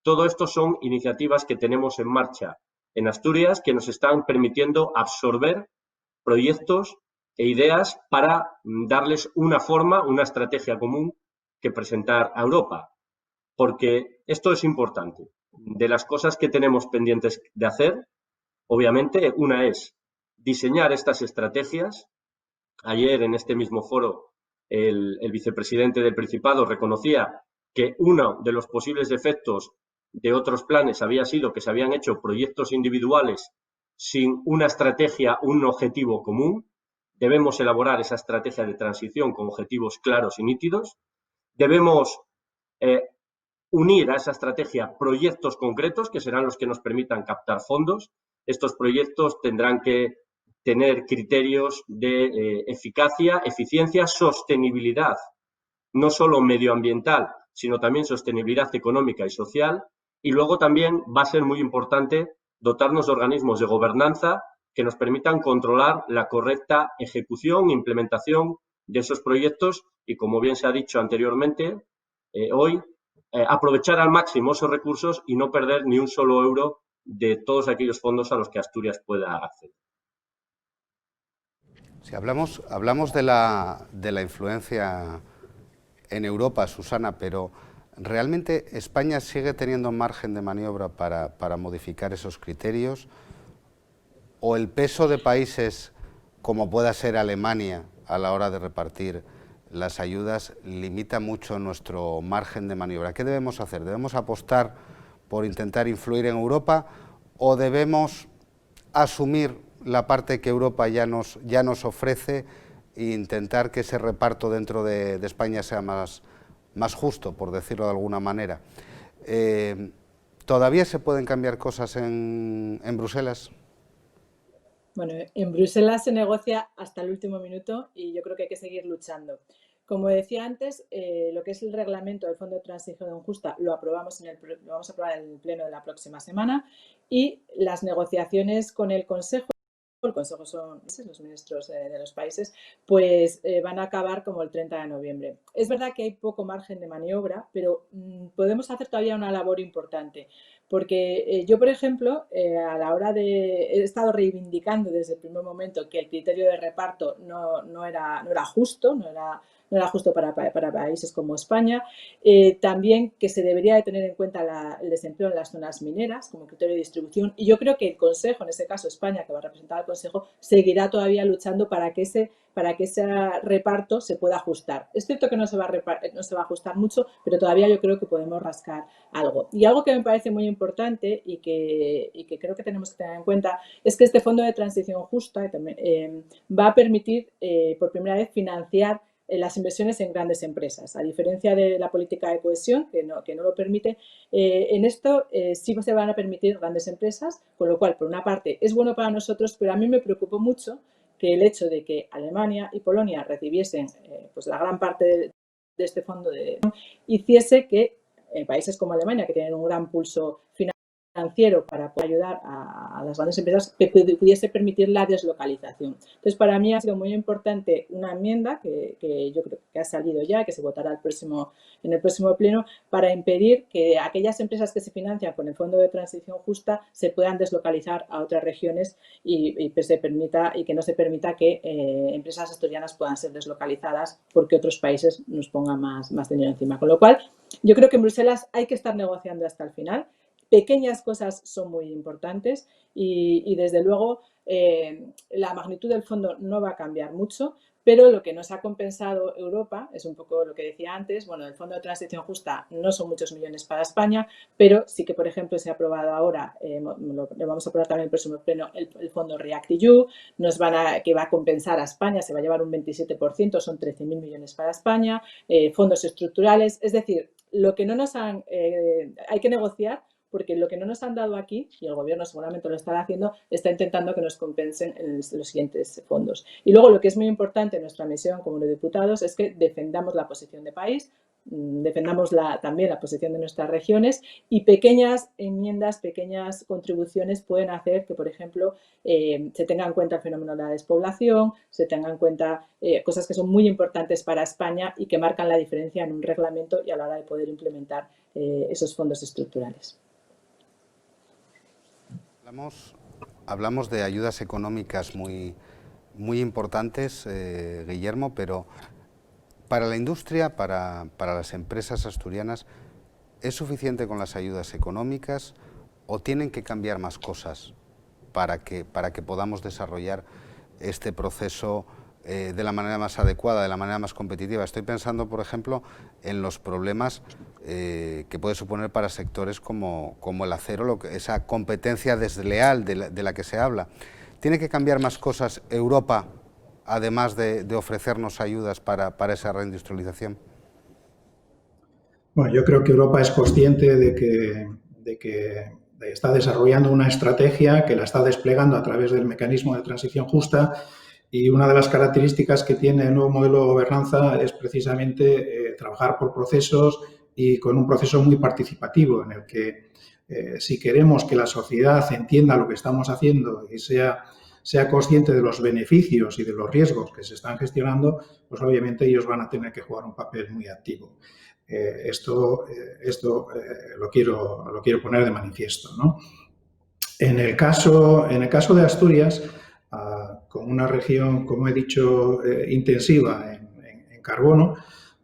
Todo esto son iniciativas que tenemos en marcha en Asturias que nos están permitiendo absorber proyectos e ideas para darles una forma, una estrategia común que presentar a Europa. Porque esto es importante. De las cosas que tenemos pendientes de hacer, obviamente, una es diseñar estas estrategias. Ayer, en este mismo foro, el vicepresidente del Principado reconocía que uno de los posibles efectos de otros planes había sido que se habían hecho proyectos individuales sin una estrategia, un objetivo común. Debemos elaborar esa estrategia de transición con objetivos claros y nítidos. Debemos unir a esa estrategia proyectos concretos que serán los que nos permitan captar fondos. Estos proyectos tendrán que tener criterios de eficacia, eficiencia, sostenibilidad, no solo medioambiental, sino también sostenibilidad económica y social. Y luego también va a ser muy importante dotarnos de organismos de gobernanza que nos permitan controlar la correcta ejecución e implementación de esos proyectos y, como bien se ha dicho anteriormente, hoy, aprovechar al máximo esos recursos y no perder ni un solo euro de todos aquellos fondos a los que Asturias pueda acceder. Si hablamos de la influencia en Europa, Susana, pero ¿realmente España sigue teniendo margen de maniobra para modificar esos criterios? ¿O el peso de países como pueda ser Alemania a la hora de repartir las ayudas limita mucho nuestro margen de maniobra? ¿Qué debemos hacer? ¿Debemos apostar por intentar influir en Europa o debemos asumir la parte que Europa ya nos ofrece e intentar que ese reparto dentro de España sea más justo, por decirlo de alguna manera? ¿Todavía se pueden cambiar cosas en Bruselas? Bueno, en Bruselas se negocia hasta el último minuto y yo creo que hay que seguir luchando. Como decía antes, lo que es el reglamento del Fondo de Transición Justa lo vamos a aprobar en el pleno de la próxima semana, y las negociaciones con el Consejo son los ministros de los países, pues van a acabar como el 30 de noviembre. Es verdad que hay poco margen de maniobra, pero podemos hacer todavía una labor importante. Porque yo, por ejemplo, a la hora he estado reivindicando desde el primer momento que el criterio de reparto no era justo, no era justo para países como España. También que se debería de tener en cuenta el desempleo en las zonas mineras como criterio de distribución. Y yo creo que el Consejo, en este caso España, que va a representar al Consejo, seguirá todavía luchando para que ese reparto se pueda ajustar. Es cierto que no se va a ajustar mucho, pero todavía yo creo que podemos rascar algo. Y algo que me parece muy importante y que creo que tenemos que tener en cuenta es que este Fondo de Transición Justa va a permitir por primera vez financiar las inversiones en grandes empresas. A diferencia de la política de cohesión, que no lo permite, en esto sí se van a permitir grandes empresas, con lo cual, por una parte, es bueno para nosotros, pero a mí me preocupó mucho que el hecho de que Alemania y Polonia recibiesen pues la gran parte este fondo hiciese que países como Alemania, que tienen un gran pulso financiero para poder ayudar a las grandes empresas, que pudiese permitir la deslocalización. Entonces, para mí ha sido muy importante una enmienda que yo creo que ha salido ya, que se votará en el próximo pleno, para impedir que aquellas empresas que se financian con el Fondo de Transición Justa se puedan deslocalizar a otras regiones y que no se permita que empresas asturianas puedan ser deslocalizadas porque otros países nos pongan más dinero encima. Con lo cual, yo creo que en Bruselas hay que estar negociando hasta el final. Pequeñas cosas son muy importantes y desde luego la magnitud del fondo no va a cambiar mucho, pero lo que nos ha compensado Europa es un poco lo que decía antes. Bueno, el Fondo de Transición Justa no son muchos millones para España, pero sí que, por ejemplo, se ha aprobado ahora, lo vamos a aprobar también en el próximo pleno, el Fondo REACT-EU, que va a compensar a España, se va a llevar un 27%, son 13.000 millones para España, fondos estructurales, es decir, lo que no nos han, hay que negociar, porque lo que no nos han dado aquí, y el gobierno seguramente lo estará haciendo, está intentando que nos compensen en los siguientes fondos. Y luego lo que es muy importante en nuestra misión como eurodiputados es que defendamos la posición de país, defendamos también la posición de nuestras regiones, y pequeñas enmiendas, pequeñas contribuciones pueden hacer que, por ejemplo, se tenga en cuenta el fenómeno de la despoblación, se tengan en cuenta cosas que son muy importantes para España y que marcan la diferencia en un reglamento y a la hora de poder implementar esos fondos estructurales. Hablamos de ayudas económicas muy importantes, Guillermo, pero para la industria, para las empresas asturianas, ¿es suficiente con las ayudas económicas o tienen que cambiar más cosas para que podamos desarrollar este proceso de la manera más adecuada, de la manera más competitiva? Estoy pensando, por ejemplo, en los problemas que puede suponer para sectores como el acero, esa competencia desleal de la que se habla. ¿Tiene que cambiar más cosas Europa, además de ofrecernos ayudas para esa reindustrialización? Bueno, yo creo que Europa es consciente de que está desarrollando una estrategia que la está desplegando a través del mecanismo de transición justa. Y una de las características que tiene el nuevo modelo de gobernanza es precisamente trabajar por procesos y con un proceso muy participativo en el que si queremos que la sociedad entienda lo que estamos haciendo y sea consciente de los beneficios y de los riesgos que se están gestionando, pues obviamente ellos van a tener que jugar un papel muy activo. Esto lo quiero poner de manifiesto, ¿no? En el caso de Asturias, con una región, como he dicho, intensiva en carbono,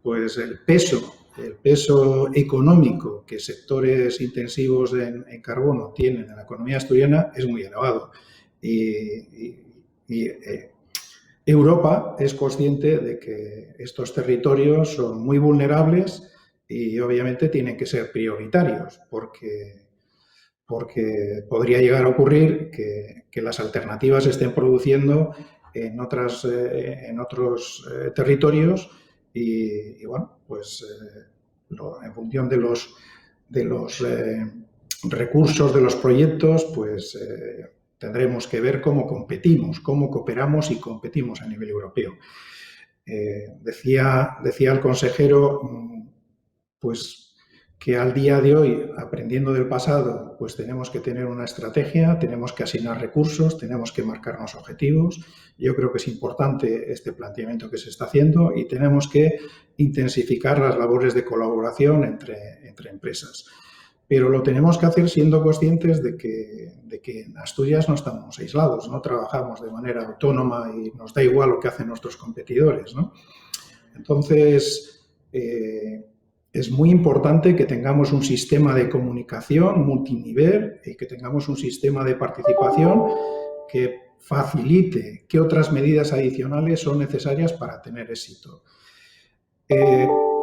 pues el peso económico que sectores intensivos en carbono tienen en la economía asturiana es muy elevado. Y Europa es consciente de que estos territorios son muy vulnerables y obviamente tienen que ser prioritarios porque podría llegar a ocurrir que las alternativas se estén produciendo en otros territorios y bueno, pues en función de los recursos de los proyectos, pues tendremos que ver cómo competimos, cómo cooperamos y competimos a nivel europeo. Decía el consejero, pues que al día de hoy, aprendiendo del pasado, pues tenemos que tener una estrategia, tenemos que asignar recursos, tenemos que marcarnos objetivos. Yo creo que es importante este planteamiento que se está haciendo y tenemos que intensificar las labores de colaboración entre empresas. Pero lo tenemos que hacer siendo conscientes de que en Asturias no estamos aislados, no trabajamos de manera autónoma y nos da igual lo que hacen nuestros competidores, ¿no? Entonces, es muy importante que tengamos un sistema de comunicación multinivel y que tengamos un sistema de participación que facilite qué otras medidas adicionales son necesarias para tener éxito.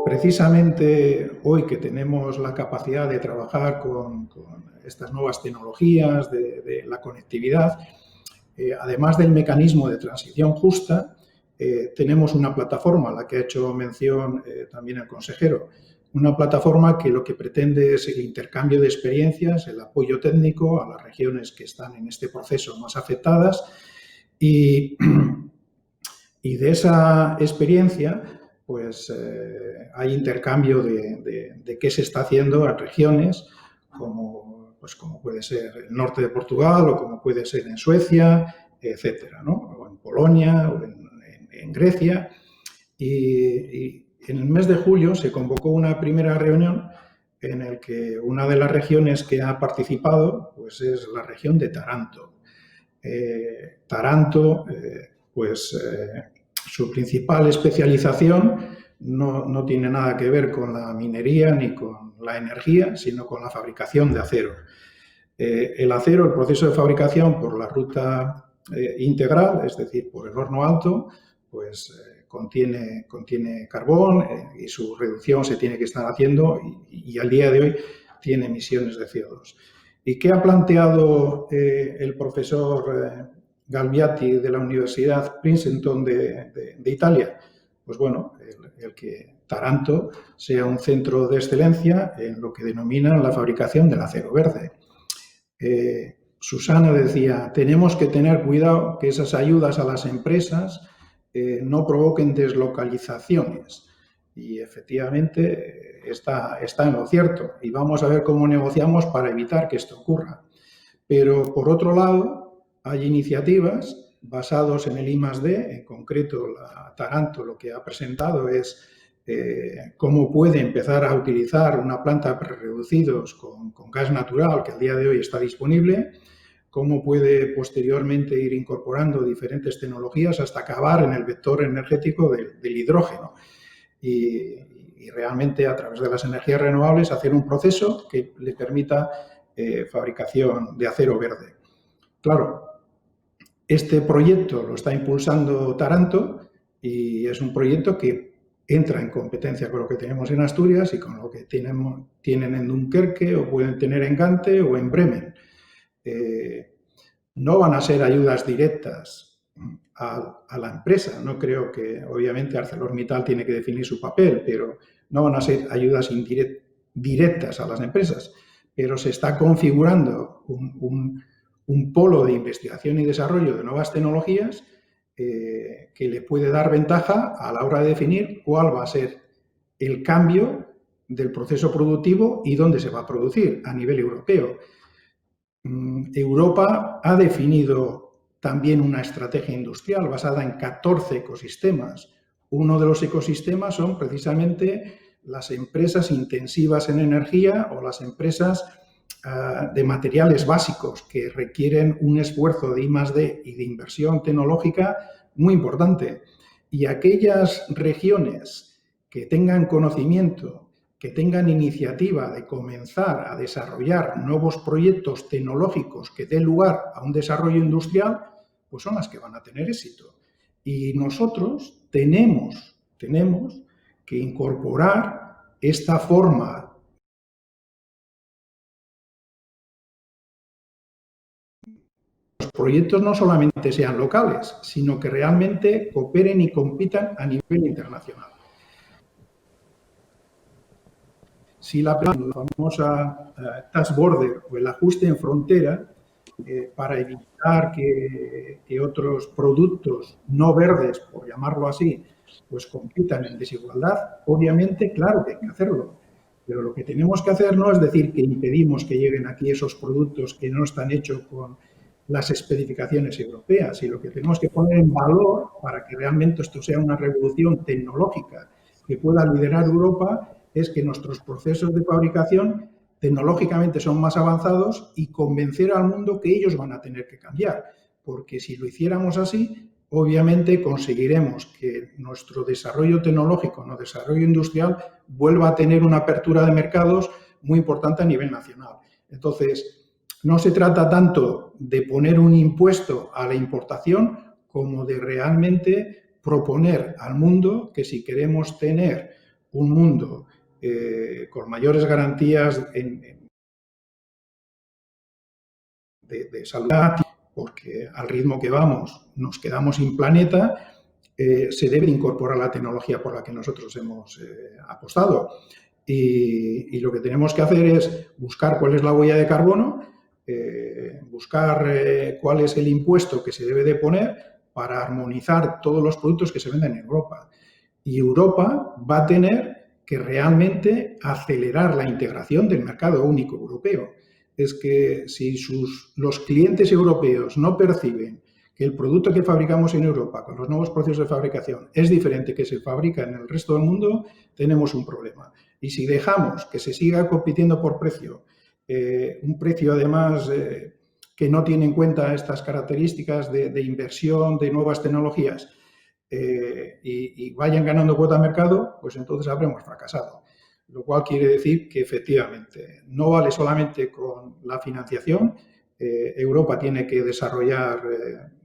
Precisamente hoy que tenemos la capacidad de trabajar con estas nuevas tecnologías de la conectividad, además del mecanismo de transición justa, tenemos una plataforma a la que ha hecho mención también el consejero, una plataforma que lo que pretende es el intercambio de experiencias, el apoyo técnico a las regiones que están en este proceso más afectadas y de esa experiencia pues hay intercambio de qué se está haciendo en regiones como puede ser el norte de Portugal o como puede ser en Suecia, etcétera, ¿no? O en Polonia o en Grecia. Y en el mes de julio se convocó una primera reunión en el que una de las regiones que ha participado pues es la región de Taranto. Taranto, su principal especialización no tiene nada que ver con la minería ni con la energía, sino con la fabricación de acero. El acero, el proceso de fabricación por la ruta integral, es decir, por el horno alto, pues contiene carbón y su reducción se tiene que estar haciendo y al día de hoy tiene emisiones de CO2. ¿Y qué ha planteado el profesor Galviati de la Universidad Princeton de Italia? Pues bueno, el que Taranto sea un centro de excelencia en lo que denominan la fabricación del acero verde. Susana decía, tenemos que tener cuidado que esas ayudas a las empresas no provoquen deslocalizaciones. Y efectivamente está en lo cierto. Y vamos a ver cómo negociamos para evitar que esto ocurra. Pero, por otro lado, hay iniciativas basadas en el I+D. En concreto, Taranto lo que ha presentado es cómo puede empezar a utilizar una planta de prerreducidos con gas natural, que al día de hoy está disponible, cómo puede posteriormente ir incorporando diferentes tecnologías hasta acabar en el vector energético del hidrógeno. Y realmente a través de las energías renovables hacer un proceso que le permita fabricación de acero verde. Claro, este proyecto lo está impulsando Taranto y es un proyecto que entra en competencia con lo que tenemos en Asturias y con lo que tienen en Dunkerque o pueden tener en Gante o en Bremen. No van a ser ayudas directas a la empresa. No creo que, obviamente, ArcelorMittal tiene que definir su papel, pero no van a ser ayudas directas a las empresas. Pero se está configurando un polo de investigación y desarrollo de nuevas tecnologías que le puede dar ventaja a la hora de definir cuál va a ser el cambio del proceso productivo y dónde se va a producir a nivel europeo. Europa ha definido también una estrategia industrial basada en 14 ecosistemas. Uno de los ecosistemas son precisamente las empresas intensivas en energía o las empresas de materiales básicos que requieren un esfuerzo de I+D y de inversión tecnológica muy importante. Y aquellas regiones que tengan conocimiento, que tengan iniciativa de comenzar a desarrollar nuevos proyectos tecnológicos que den lugar a un desarrollo industrial, pues son las que van a tener éxito. Y nosotros tenemos que incorporar esta forma los proyectos no solamente sean locales, sino que realmente cooperen y compitan a nivel internacional. Si la famosa task border o el ajuste en frontera para evitar que otros productos no verdes, por llamarlo así, pues compitan en desigualdad, obviamente, claro que hay que hacerlo. Pero lo que tenemos que hacer no es decir que impedimos que lleguen aquí esos productos que no están hechos con las especificaciones europeas, y lo que tenemos que poner en valor para que realmente esto sea una revolución tecnológica que pueda liderar Europa es que nuestros procesos de fabricación tecnológicamente son más avanzados y convencer al mundo que ellos van a tener que cambiar, porque si lo hiciéramos así, obviamente conseguiremos que nuestro desarrollo tecnológico, nuestro desarrollo industrial, vuelva a tener una apertura de mercados muy importante a nivel nacional. Entonces, no se trata tanto de poner un impuesto a la importación como de realmente proponer al mundo que si queremos tener un mundo con mayores garantías de salud, porque al ritmo que vamos nos quedamos sin planeta, se debe incorporar la tecnología por la que nosotros hemos apostado. Y lo que tenemos que hacer es buscar cuál es la huella de carbono, buscar cuál es el impuesto que se debe de poner para armonizar todos los productos que se venden en Europa. Y Europa va a tener que realmente acelerar la integración del mercado único europeo. Es que si los clientes europeos no perciben que el producto que fabricamos en Europa con los nuevos procesos de fabricación es diferente que se fabrica en el resto del mundo, tenemos un problema. Y si dejamos que se siga compitiendo por precio, un precio además que no tiene en cuenta estas características de inversión, de nuevas tecnologías, y vayan ganando cuota de mercado, pues entonces habremos fracasado. Lo cual quiere decir que efectivamente no vale solamente con la financiación. Europa tiene que desarrollar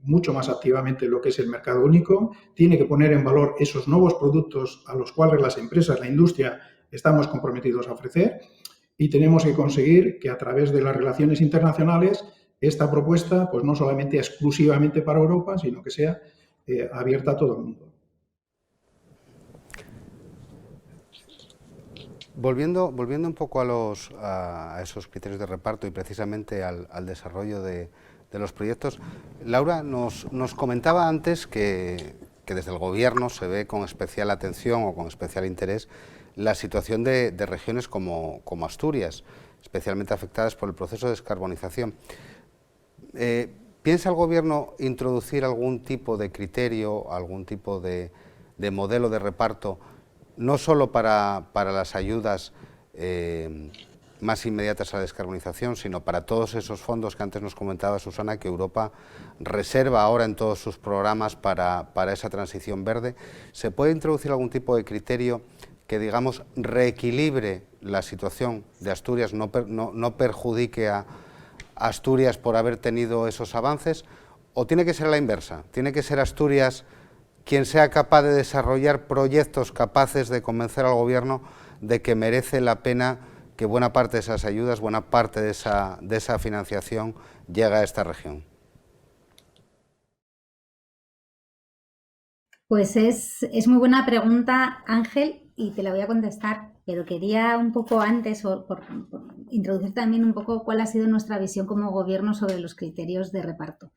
mucho más activamente lo que es el mercado único, tiene que poner en valor esos nuevos productos a los cuales las empresas, la industria, estamos comprometidos a ofrecer, y tenemos que conseguir que a través de las relaciones internacionales esta propuesta pues no solamente exclusivamente para Europa, sino que sea abierta a todo el mundo. Volviendo un poco a esos criterios de reparto y precisamente al desarrollo de los proyectos, Laura nos comentaba antes que desde el Gobierno se ve con especial atención o con especial interés la situación de regiones como Asturias, especialmente afectadas por el proceso de descarbonización. ¿Piensa el Gobierno introducir algún tipo de criterio, algún tipo de modelo de reparto, no solo para las ayudas más inmediatas a la descarbonización, sino para todos esos fondos que antes nos comentaba Susana, que Europa reserva ahora en todos sus programas para esa transición verde? ¿Se puede introducir algún tipo de criterio que, digamos, reequilibre la situación de Asturias, no perjudique a Asturias por haber tenido esos avances, o tiene que ser a la inversa? ¿Tiene que ser Asturias quien sea capaz de desarrollar proyectos capaces de convencer al Gobierno de que merece la pena que buena parte de esas ayudas, buena parte de esa financiación llegue a esta región? Pues es muy buena pregunta, Ángel, y te la voy a contestar, pero quería un poco antes por introducir también un poco cuál ha sido nuestra visión como Gobierno sobre los criterios de reparto.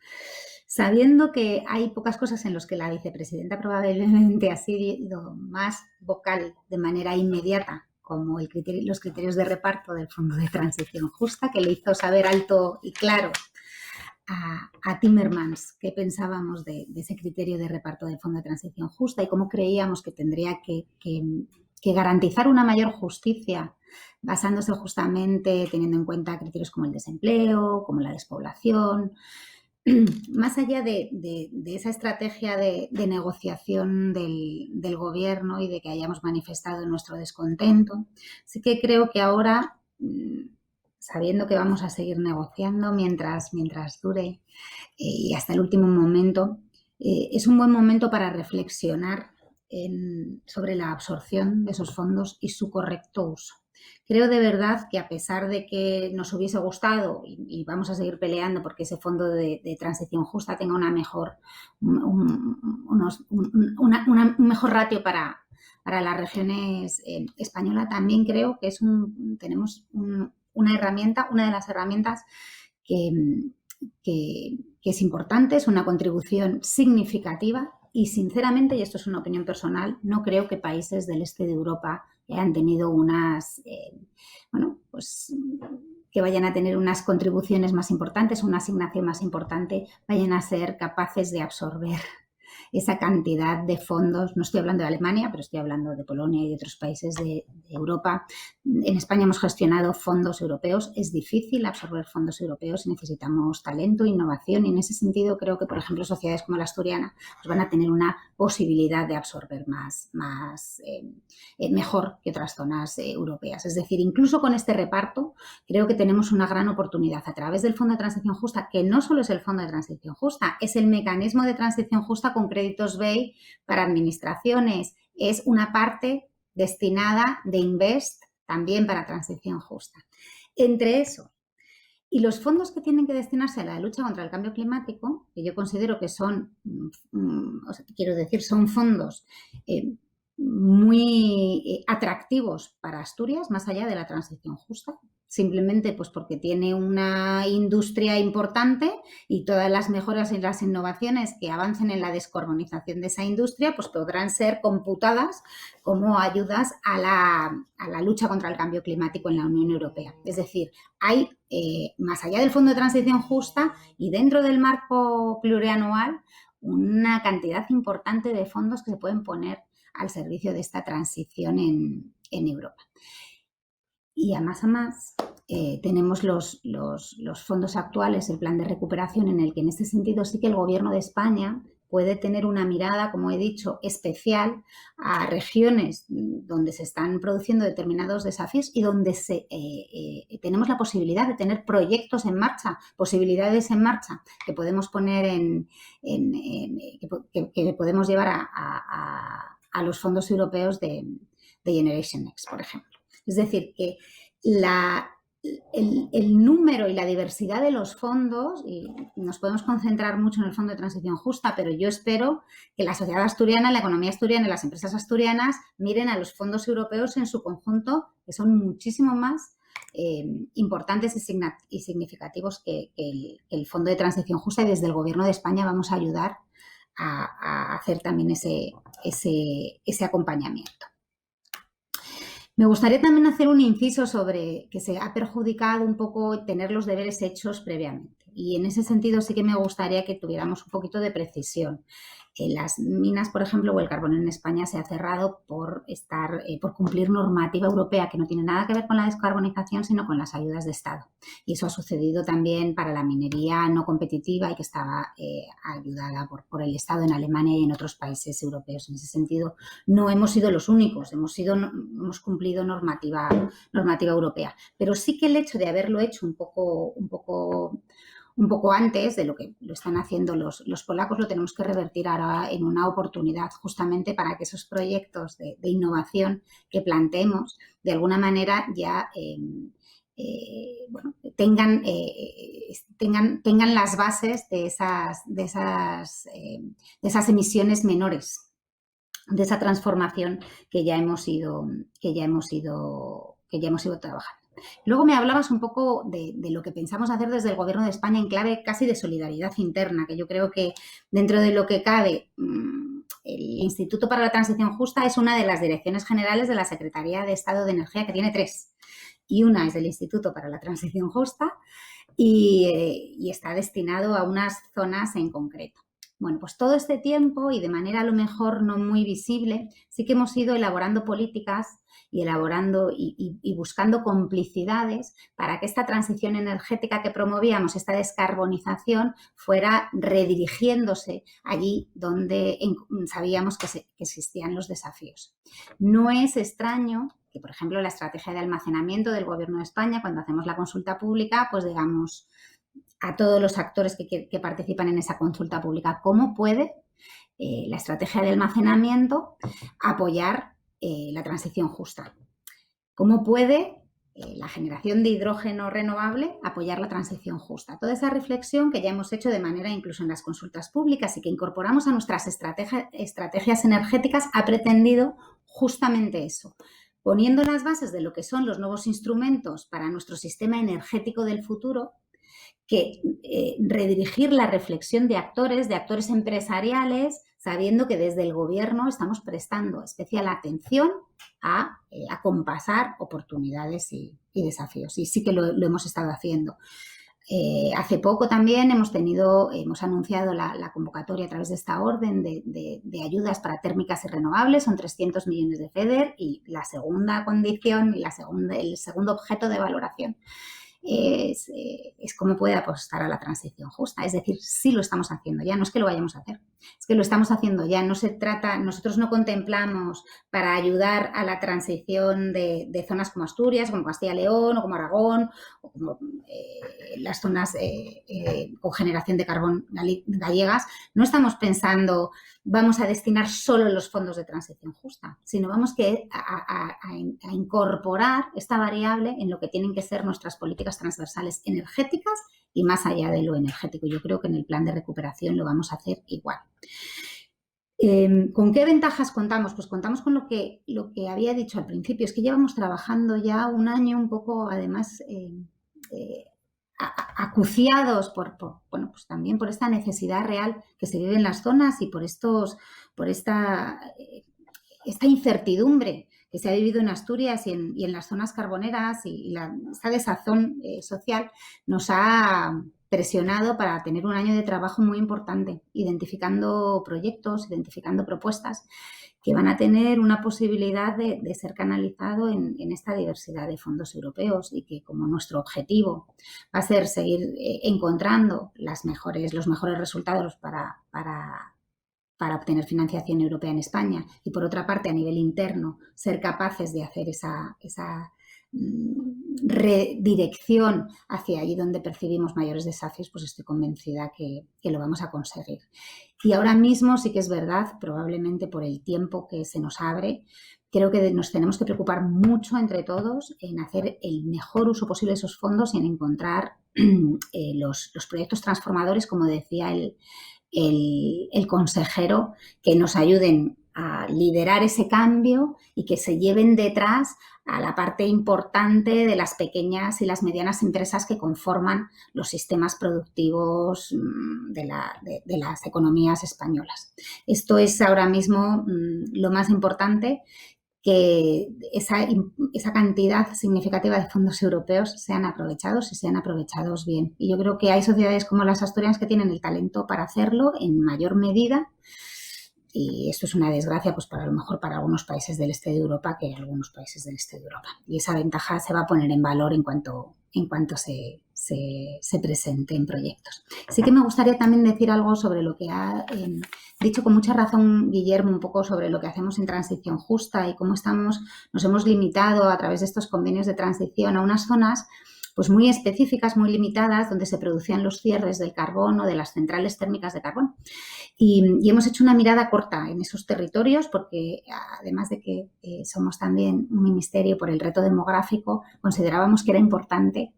Sabiendo que hay pocas cosas en las que la vicepresidenta probablemente ha sido más vocal de manera inmediata, como los criterios de reparto del Fondo de Transición Justa, que le hizo saber alto y claro a Timmermans qué pensábamos de ese criterio de reparto del Fondo de Transición Justa y cómo creíamos que tendría que garantizar una mayor justicia basándose justamente teniendo en cuenta criterios como el desempleo, como la despoblación. Más allá de esa estrategia de negociación del Gobierno y de que hayamos manifestado nuestro descontento, sí que creo que ahora, sabiendo que vamos a seguir negociando mientras dure y hasta el último momento, es un buen momento para reflexionar sobre la absorción de esos fondos y su correcto uso. Creo de verdad que a pesar de que nos hubiese gustado y vamos a seguir peleando porque ese fondo de transición justa tenga un mejor ratio para las regiones españolas, también creo que tenemos una de las herramientas que es importante, es una contribución significativa y sinceramente, y esto es una opinión personal, no creo que países del este de Europa que hayan tenido que vayan a tener unas contribuciones más importantes, una asignación más importante, vayan a ser capaces de absorber esa cantidad de fondos. No estoy hablando de Alemania, pero estoy hablando de Polonia y de otros países de Europa. En España hemos gestionado fondos europeos. Es difícil absorber fondos europeos y necesitamos talento, innovación, y en ese sentido creo que, por ejemplo, sociedades como la asturiana pues van a tener una posibilidad de absorber mejor que otras zonas europeas. Es decir, incluso con este reparto creo que tenemos una gran oportunidad a través del Fondo de Transición Justa, que no solo es el Fondo de Transición Justa, es el mecanismo de transición justa con créditos BEI para administraciones, es una parte destinada de Invest también para transición justa. Entre eso y los fondos que tienen que destinarse a la lucha contra el cambio climático, que yo considero que son fondos muy atractivos para Asturias, más allá de la transición justa. simplemente pues porque tiene una industria importante y todas las mejoras y las innovaciones que avancen en la descarbonización de esa industria pues podrán ser computadas como ayudas a la lucha contra el cambio climático en la Unión Europea. Es decir, hay, más allá del Fondo de Transición Justa y dentro del marco plurianual, una cantidad importante de fondos que se pueden poner al servicio de esta transición en Europa. Y a más, tenemos los fondos actuales, el plan de recuperación, en el que en este sentido sí que el Gobierno de España puede tener una mirada, como he dicho, especial a regiones donde se están produciendo determinados desafíos y donde tenemos la posibilidad de tener proyectos en marcha, posibilidades en marcha que podemos poner que podemos llevar a los fondos europeos de Generation Next, por ejemplo. Es decir, que el número y la diversidad de los fondos, y nos podemos concentrar mucho en el Fondo de Transición Justa, pero yo espero que la sociedad asturiana, la economía asturiana y las empresas asturianas miren a los fondos europeos en su conjunto, que son muchísimo más importantes y significativos que el Fondo de Transición Justa, y desde el Gobierno de España vamos a ayudar a hacer también ese acompañamiento. Me gustaría también hacer un inciso sobre que se ha perjudicado un poco tener los deberes hechos previamente. Y en ese sentido sí que me gustaría que tuviéramos un poquito de precisión. Las minas, por ejemplo, o el carbón en España se ha cerrado por cumplir normativa europea que no tiene nada que ver con la descarbonización, sino con las ayudas de Estado. Y eso ha sucedido también para la minería no competitiva y que estaba ayudada por el Estado en Alemania y en otros países europeos. En ese sentido, no hemos sido los únicos, hemos cumplido normativa europea. Pero sí que el hecho de haberlo hecho un poco antes de lo que lo están haciendo los polacos, lo tenemos que revertir ahora en una oportunidad justamente para que esos proyectos de innovación que planteemos de alguna manera ya tengan las bases de esas emisiones menores, de esa transformación que ya hemos ido trabajando. Luego me hablabas un poco de lo que pensamos hacer desde el Gobierno de España en clave casi de solidaridad interna, que yo creo que dentro de lo que cabe, el Instituto para la Transición Justa es una de las direcciones generales de la Secretaría de Estado de Energía, que tiene 3. Y una es del Instituto para la Transición Justa y está destinado a unas zonas en concreto. Bueno, pues todo este tiempo y de manera a lo mejor no muy visible, sí que hemos ido elaborando políticas y buscando complicidades para que esta transición energética que promovíamos, esta descarbonización, fuera redirigiéndose allí donde sabíamos que existían los desafíos. No es extraño que, por ejemplo, la estrategia de almacenamiento del Gobierno de España, cuando hacemos la consulta pública, pues digamos a todos los actores que participan en esa consulta pública, ¿cómo puede la estrategia de almacenamiento apoyar la transición justa? ¿Cómo puede la generación de hidrógeno renovable apoyar la transición justa? Toda esa reflexión que ya hemos hecho de manera incluso en las consultas públicas y que incorporamos a nuestras estrategias energéticas ha pretendido justamente eso, poniendo las bases de lo que son los nuevos instrumentos para nuestro sistema energético del futuro, que redirigir la reflexión de actores empresariales, sabiendo que desde el Gobierno estamos prestando especial atención a acompasar oportunidades y desafíos. Y sí que lo hemos estado haciendo. Hace poco también hemos anunciado la convocatoria a través de esta orden de ayudas para térmicas y renovables, son 300 millones de FEDER, y la segunda condición, el segundo objeto de valoración es cómo puede apostar a la transición justa. Es decir, sí lo estamos haciendo ya, no es que lo vayamos a hacer, es que lo estamos haciendo ya. Nosotros no contemplamos para ayudar a la transición de zonas como Asturias, como Castilla y León o como Aragón, o como las zonas con generación de carbón gallegas, no estamos pensando vamos a destinar solo los fondos de transición justa, sino vamos a incorporar esta variable en lo que tienen que ser nuestras políticas transversales energéticas y más allá de lo energético. Yo creo que en el plan de recuperación lo vamos a hacer igual. ¿Con qué ventajas contamos? Pues contamos con lo que había dicho al principio, es que llevamos trabajando ya un año un poco, además, acuciados bueno, pues también por esta necesidad real que se vive en las zonas y por esta incertidumbre que se ha vivido en Asturias y en las zonas carboneras, y esta desazón social nos ha presionado para tener un año de trabajo muy importante, identificando proyectos, identificando propuestas que van a tener una posibilidad de ser canalizado en esta diversidad de fondos europeos, y que, como nuestro objetivo va a ser seguir encontrando los mejores resultados para obtener financiación europea en España, y por otra parte, a nivel interno, ser capaces de hacer esa redirección hacia allí donde percibimos mayores desafíos, pues estoy convencida que lo vamos a conseguir. Y ahora mismo sí que es verdad, probablemente por el tiempo que se nos abre, creo que nos tenemos que preocupar mucho entre todos en hacer el mejor uso posible de esos fondos y en encontrar los proyectos transformadores, como decía el consejero, que nos ayuden a liderar ese cambio y que se lleven detrás a la parte importante de las pequeñas y las medianas empresas que conforman los sistemas productivos de las economías españolas. Esto es ahora mismo lo más importante, que esa cantidad significativa de fondos europeos sean aprovechados y sean aprovechados bien. Y yo creo que hay sociedades como las asturianas que tienen el talento para hacerlo en mayor medida, y esto es una desgracia, pues a lo mejor para algunos países del este de Europa, que algunos países del este de Europa. Y esa ventaja se va a poner en valor en cuanto se presente en proyectos. Sí que me gustaría también decir algo sobre lo que ha dicho con mucha razón Guillermo, un poco sobre lo que hacemos en transición justa y cómo nos hemos limitado a través de estos convenios de transición a unas zonas pues muy específicas, muy limitadas, donde se producían los cierres del carbón o de las centrales térmicas de carbón. Y hemos hecho una mirada corta en esos territorios, porque además de que somos también un ministerio por el reto demográfico, considerábamos que era importante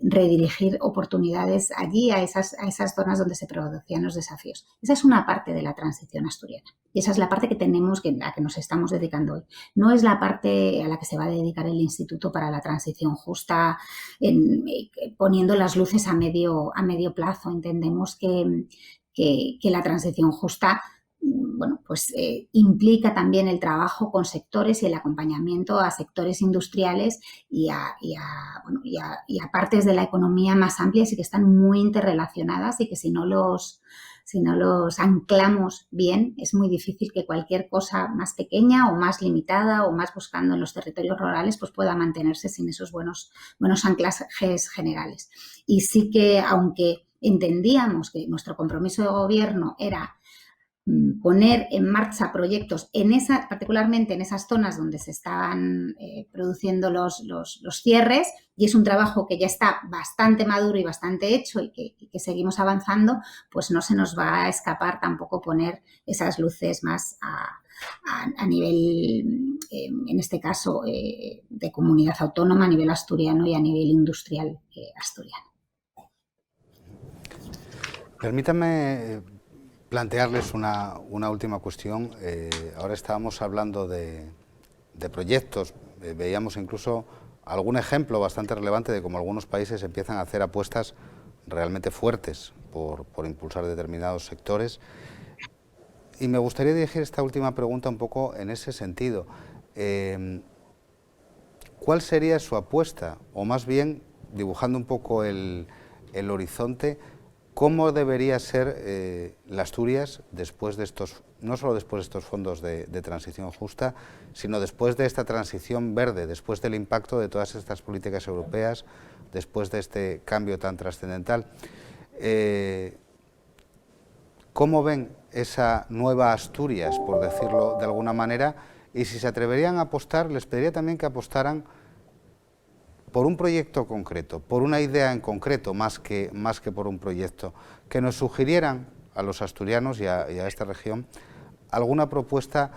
redirigir oportunidades allí, a esas zonas donde se producían los desafíos. Esa es una parte de la transición asturiana, y esa es la parte a la que nos estamos dedicando hoy. No es la parte a la que se va a dedicar el Instituto para la Transición Justa, poniendo las luces a medio plazo. Entendemos que la transición justa, bueno, pues implica también el trabajo con sectores y el acompañamiento a sectores industriales y a partes de la economía más amplias, y que están muy interrelacionadas, y que si no los anclamos bien, es muy difícil que cualquier cosa más pequeña o más limitada o más buscando en los territorios rurales pues pueda mantenerse sin esos buenos anclajes generales. Y sí que, aunque entendíamos que nuestro compromiso de gobierno era poner en marcha proyectos particularmente en esas zonas donde se estaban produciendo los cierres, y es un trabajo que ya está bastante maduro y bastante hecho, y que seguimos avanzando, pues no se nos va a escapar tampoco poner esas luces más a nivel, en este caso, de comunidad autónoma, a nivel asturiano y a nivel industrial asturiano. Permítanme plantearles una última cuestión. Ahora estábamos hablando de proyectos, veíamos incluso algún ejemplo bastante relevante de cómo algunos países empiezan a hacer apuestas realmente fuertes por impulsar determinados sectores. Y me gustaría dirigir esta última pregunta un poco en ese sentido. ¿Cuál sería su apuesta? O más bien, dibujando un poco el horizonte, ¿cómo debería ser la Asturias después de estos, no solo después de estos fondos de transición justa, sino después de esta transición verde, después del impacto de todas estas políticas europeas, después de este cambio tan trascendental? ¿Cómo ven esa nueva Asturias, por decirlo de alguna manera? Y si se atreverían a apostar, les pediría también que apostaran por un proyecto concreto, por una idea en concreto, más que por un proyecto, que nos sugirieran a los asturianos y a esta región alguna propuesta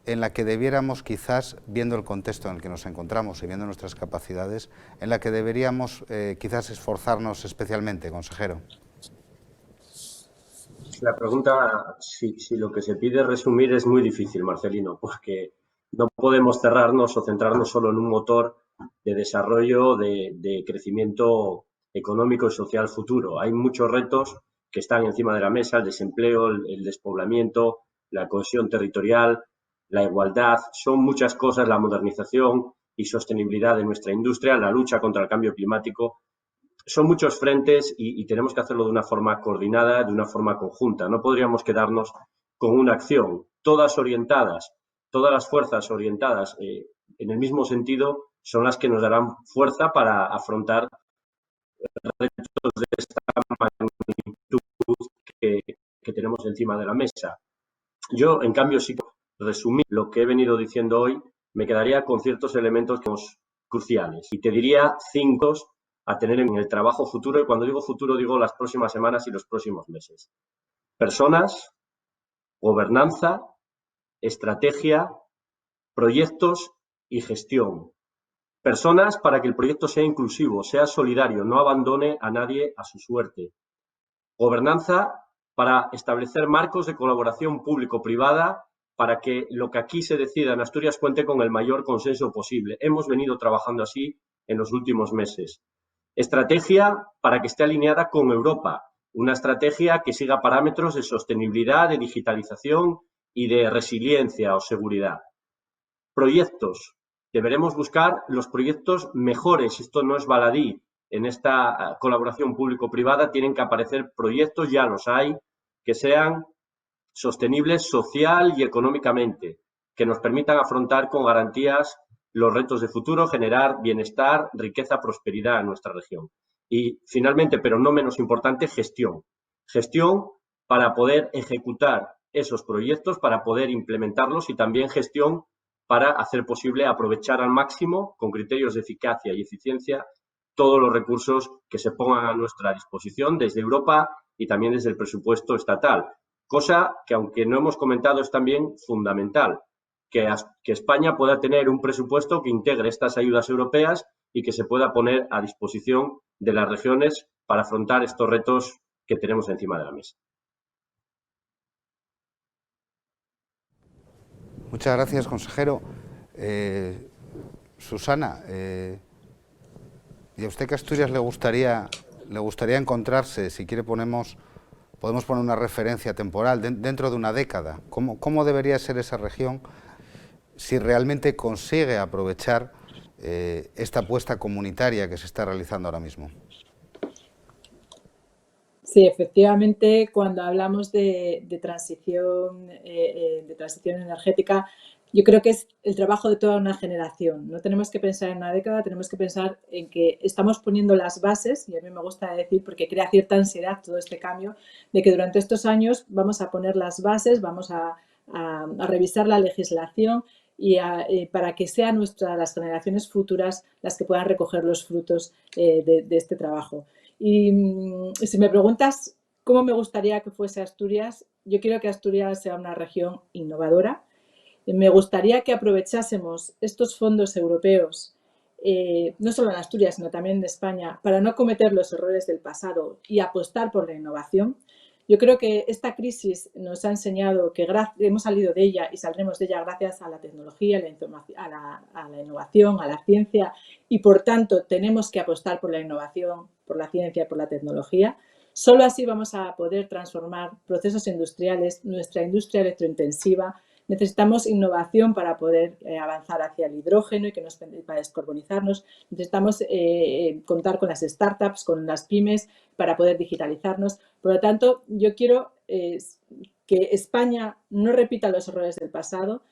en la que debiéramos, quizás, viendo el contexto en el que nos encontramos y viendo nuestras capacidades, en la que deberíamos quizás esforzarnos especialmente, consejero. La pregunta, si lo que se pide resumir, es muy difícil, Marcelino, porque no podemos cerrarnos o centrarnos solo en un motor de desarrollo, de crecimiento económico y social futuro. Hay muchos retos que están encima de la mesa: el desempleo, el despoblamiento, la cohesión territorial, la igualdad. Son muchas cosas, la modernización y sostenibilidad de nuestra industria, la lucha contra el cambio climático. Son muchos frentes y tenemos que hacerlo de una forma coordinada, de una forma conjunta. No podríamos quedarnos con una acción. Todas orientadas, todas las fuerzas orientadas en el mismo sentido son las que nos darán fuerza para afrontar retos de esta magnitud que tenemos encima de la mesa. Yo, en cambio, sí que resumir lo que he venido diciendo hoy, me quedaría con ciertos elementos que son cruciales. Y te diría 5 a tener en el trabajo futuro, y cuando digo futuro digo las próximas semanas y los próximos meses. Personas, gobernanza, estrategia, proyectos y gestión. Personas para que el proyecto sea inclusivo, sea solidario, no abandone a nadie a su suerte. Gobernanza para establecer marcos de colaboración público-privada para que lo que aquí se decida en Asturias cuente con el mayor consenso posible. Hemos venido trabajando así en los últimos meses. Estrategia para que esté alineada con Europa, una estrategia que siga parámetros de sostenibilidad, de digitalización y de resiliencia o seguridad. Proyectos. Deberemos buscar los proyectos mejores. Esto no es baladí. En esta colaboración público-privada tienen que aparecer proyectos, ya los hay, que sean sostenibles social y económicamente, que nos permitan afrontar con garantías los retos de futuro, generar bienestar, riqueza, prosperidad en nuestra región. Y finalmente, pero no menos importante, gestión. Gestión para poder ejecutar esos proyectos, para poder implementarlos, y también gestión para hacer posible aprovechar al máximo, con criterios de eficacia y eficiencia, todos los recursos que se pongan a nuestra disposición desde Europa y también desde el presupuesto estatal. Cosa que, aunque no hemos comentado, es también fundamental, que España pueda tener un presupuesto que integre estas ayudas europeas y que se pueda poner a disposición de las regiones para afrontar estos retos que tenemos encima de la mesa. Muchas gracias, consejero. Susana, ¿y a usted que Asturias le gustaría encontrarse? Si quiere podemos poner una referencia temporal dentro de una década. ¿Cómo debería ser esa región si realmente consigue aprovechar esta apuesta comunitaria que se está realizando ahora mismo? Sí, efectivamente, cuando hablamos de transición energética, yo creo que es el trabajo de toda una generación. No tenemos que pensar en una década, tenemos que pensar en que estamos poniendo las bases, y a mí me gusta decir, porque crea cierta ansiedad todo este cambio, de que durante estos años vamos a poner las bases, vamos a revisar la legislación para que sean las generaciones futuras las que puedan recoger los frutos de este trabajo. Y si me preguntas cómo me gustaría que fuese Asturias, yo quiero que Asturias sea una región innovadora. Me gustaría que aprovechásemos estos fondos europeos, no solo en Asturias, sino también en España, para no cometer los errores del pasado y apostar por la innovación. Yo creo que esta crisis nos ha enseñado que hemos salido de ella y saldremos de ella gracias a la tecnología, a la innovación, a la ciencia, y por tanto tenemos que apostar por la innovación, por la ciencia, por la tecnología. Solo así vamos a poder transformar procesos industriales, nuestra industria electrointensiva. Necesitamos innovación para poder avanzar hacia el hidrógeno y para descarbonizarnos. Necesitamos contar con las startups, con las pymes para poder digitalizarnos. Por lo tanto, yo quiero que España no repita los errores del pasado.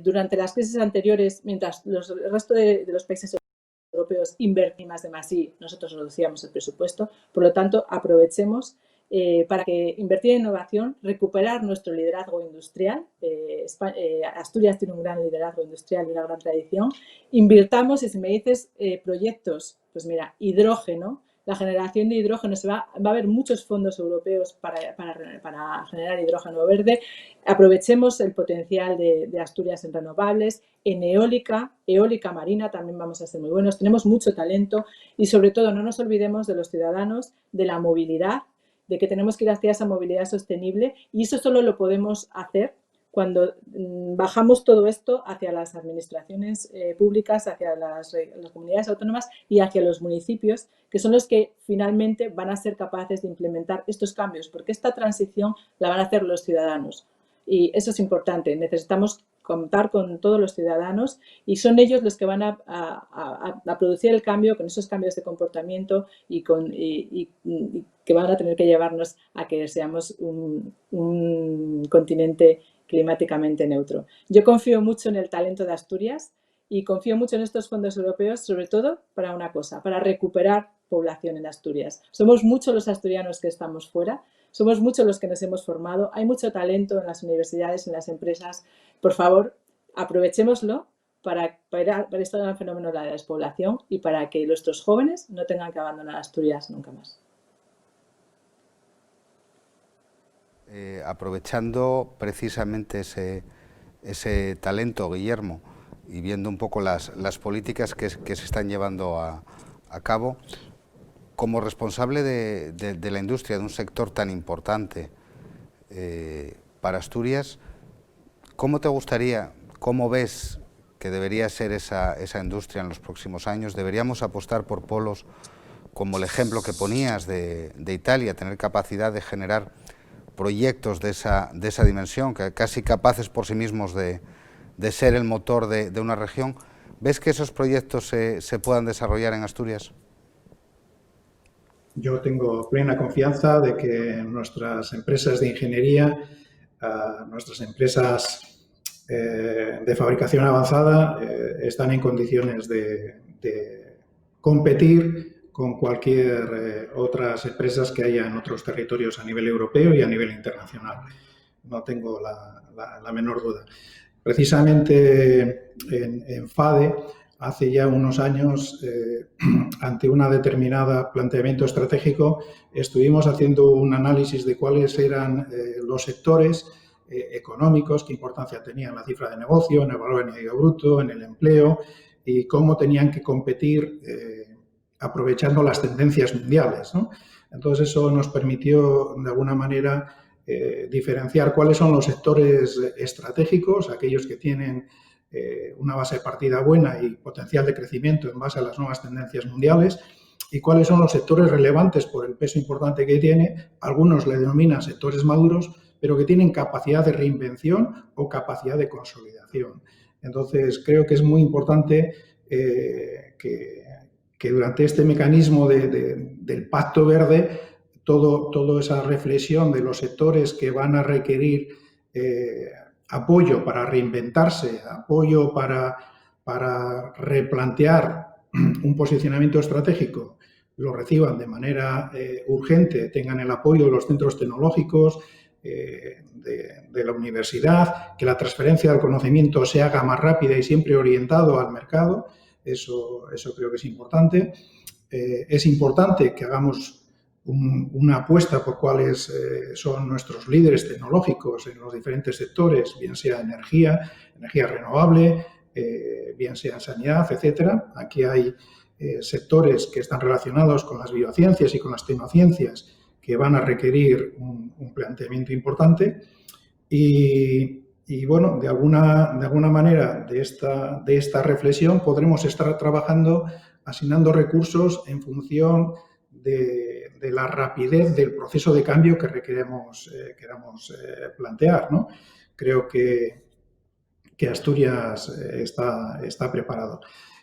Durante las crisis anteriores, mientras el resto de los países europeos invertían más de más y nosotros reducíamos el presupuesto. Por lo tanto, aprovechemos para que invertir en innovación, recuperar nuestro liderazgo industrial. Asturias tiene un gran liderazgo industrial y una gran tradición. Invirtamos, y si me dices proyectos, pues mira, hidrógeno, la generación de hidrógeno, va a haber muchos fondos europeos para generar hidrógeno verde. Aprovechemos el potencial de Asturias en renovables, en eólica marina también vamos a ser muy buenos. Tenemos mucho talento y sobre todo no nos olvidemos de los ciudadanos, de la movilidad. de que tenemos que ir hacia esa movilidad sostenible, y eso solo lo podemos hacer cuando bajamos todo esto hacia las administraciones públicas, hacia las comunidades autónomas y hacia los municipios, que son los que finalmente van a ser capaces de implementar estos cambios, porque esta transición la van a hacer los ciudadanos. Y eso es importante, necesitamos contar con todos los ciudadanos y son ellos los que van a producir el cambio con esos cambios de comportamiento y que van a tener que llevarnos a que seamos un continente climáticamente neutro. Yo confío mucho en el talento de Asturias y confío mucho en estos fondos europeos, sobre todo para una cosa, para recuperar población en Asturias. Somos muchos los asturianos que estamos fuera, somos muchos los que nos hemos formado, hay mucho talento en las universidades, en las empresas. Por favor, aprovechémoslo para esto del fenómeno de la despoblación y para que nuestros jóvenes no tengan que abandonar Asturias nunca más. Aprovechando precisamente ese talento, Guillermo, y viendo un poco las políticas que se están llevando a cabo, como responsable de la industria, de un sector tan importante para Asturias, ¿cómo te gustaría, cómo ves que debería ser esa industria en los próximos años? ¿Deberíamos apostar por polos como el ejemplo que ponías de Italia, tener capacidad de generar proyectos de esa dimensión, que casi capaces por sí mismos de ser el motor de una región? ¿Ves que esos proyectos se puedan desarrollar en Asturias? Yo tengo plena confianza de que nuestras empresas de ingeniería, nuestras empresas de fabricación avanzada están en condiciones de competir con cualquier otras empresas que haya en otros territorios a nivel europeo y a nivel internacional. No tengo la menor duda. Precisamente en FADE, hace ya unos años, ante una determinada planteamiento estratégico, estuvimos haciendo un análisis de cuáles eran los sectores económicos, qué importancia tenían en la cifra de negocio, en el valor añadido bruto, en el empleo y cómo tenían que competir aprovechando las tendencias mundiales, ¿no? Entonces eso nos permitió de alguna manera diferenciar cuáles son los sectores estratégicos, aquellos que tienen una base de partida buena y potencial de crecimiento en base a las nuevas tendencias mundiales, y cuáles son los sectores relevantes por el peso importante que tiene. Algunos le denominan sectores maduros, pero que tienen capacidad de reinvención o capacidad de consolidación. Entonces, creo que es muy importante que durante este mecanismo del Pacto Verde, toda esa reflexión de los sectores que van a requerir apoyo para reinventarse, apoyo para replantear un posicionamiento estratégico, lo reciban de manera urgente, tengan el apoyo de los centros tecnológicos, de la universidad, que la transferencia del conocimiento se haga más rápida y siempre orientado al mercado. Eso creo que es importante. Es importante que hagamos una apuesta por cuáles son nuestros líderes tecnológicos en los diferentes sectores, bien sea energía renovable, bien sea sanidad, etcétera. Aquí hay sectores que están relacionados con las biociencias y con las tecnociencias que van a requerir un planteamiento importante y bueno, de alguna manera de esta reflexión podremos estar trabajando asignando recursos en función de la rapidez del proceso de cambio que queramos plantear, ¿no? Creo que Asturias está preparado.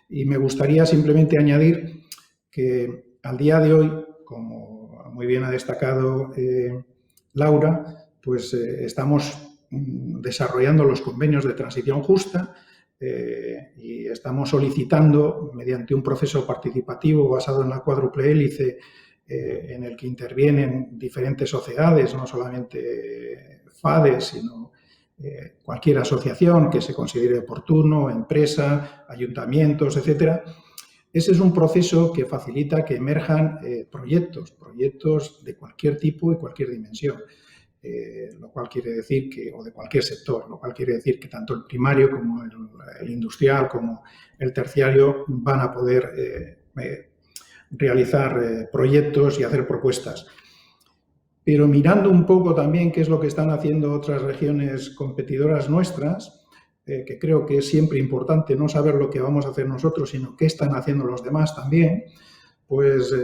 Y me gustaría simplemente añadir que al día de hoy, como muy bien ha destacado Laura, pues estamos desarrollando los convenios de transición justa y estamos solicitando, mediante un proceso participativo basado en la cuádruple hélice, en el que intervienen diferentes sociedades, no solamente FADE, sino cualquier asociación que se considere oportuno, empresa, ayuntamientos, etcétera. Ese es un proceso que facilita que emerjan proyectos de cualquier tipo y cualquier dimensión, lo cual quiere decir o de cualquier sector, lo cual quiere decir que tanto el primario como el industrial como el terciario van a poder realizar proyectos y hacer propuestas. pero mirando un poco también qué es lo que están haciendo otras regiones competidoras nuestras, que creo que es siempre importante no saber lo que vamos a hacer nosotros, sino qué están haciendo los demás también, pues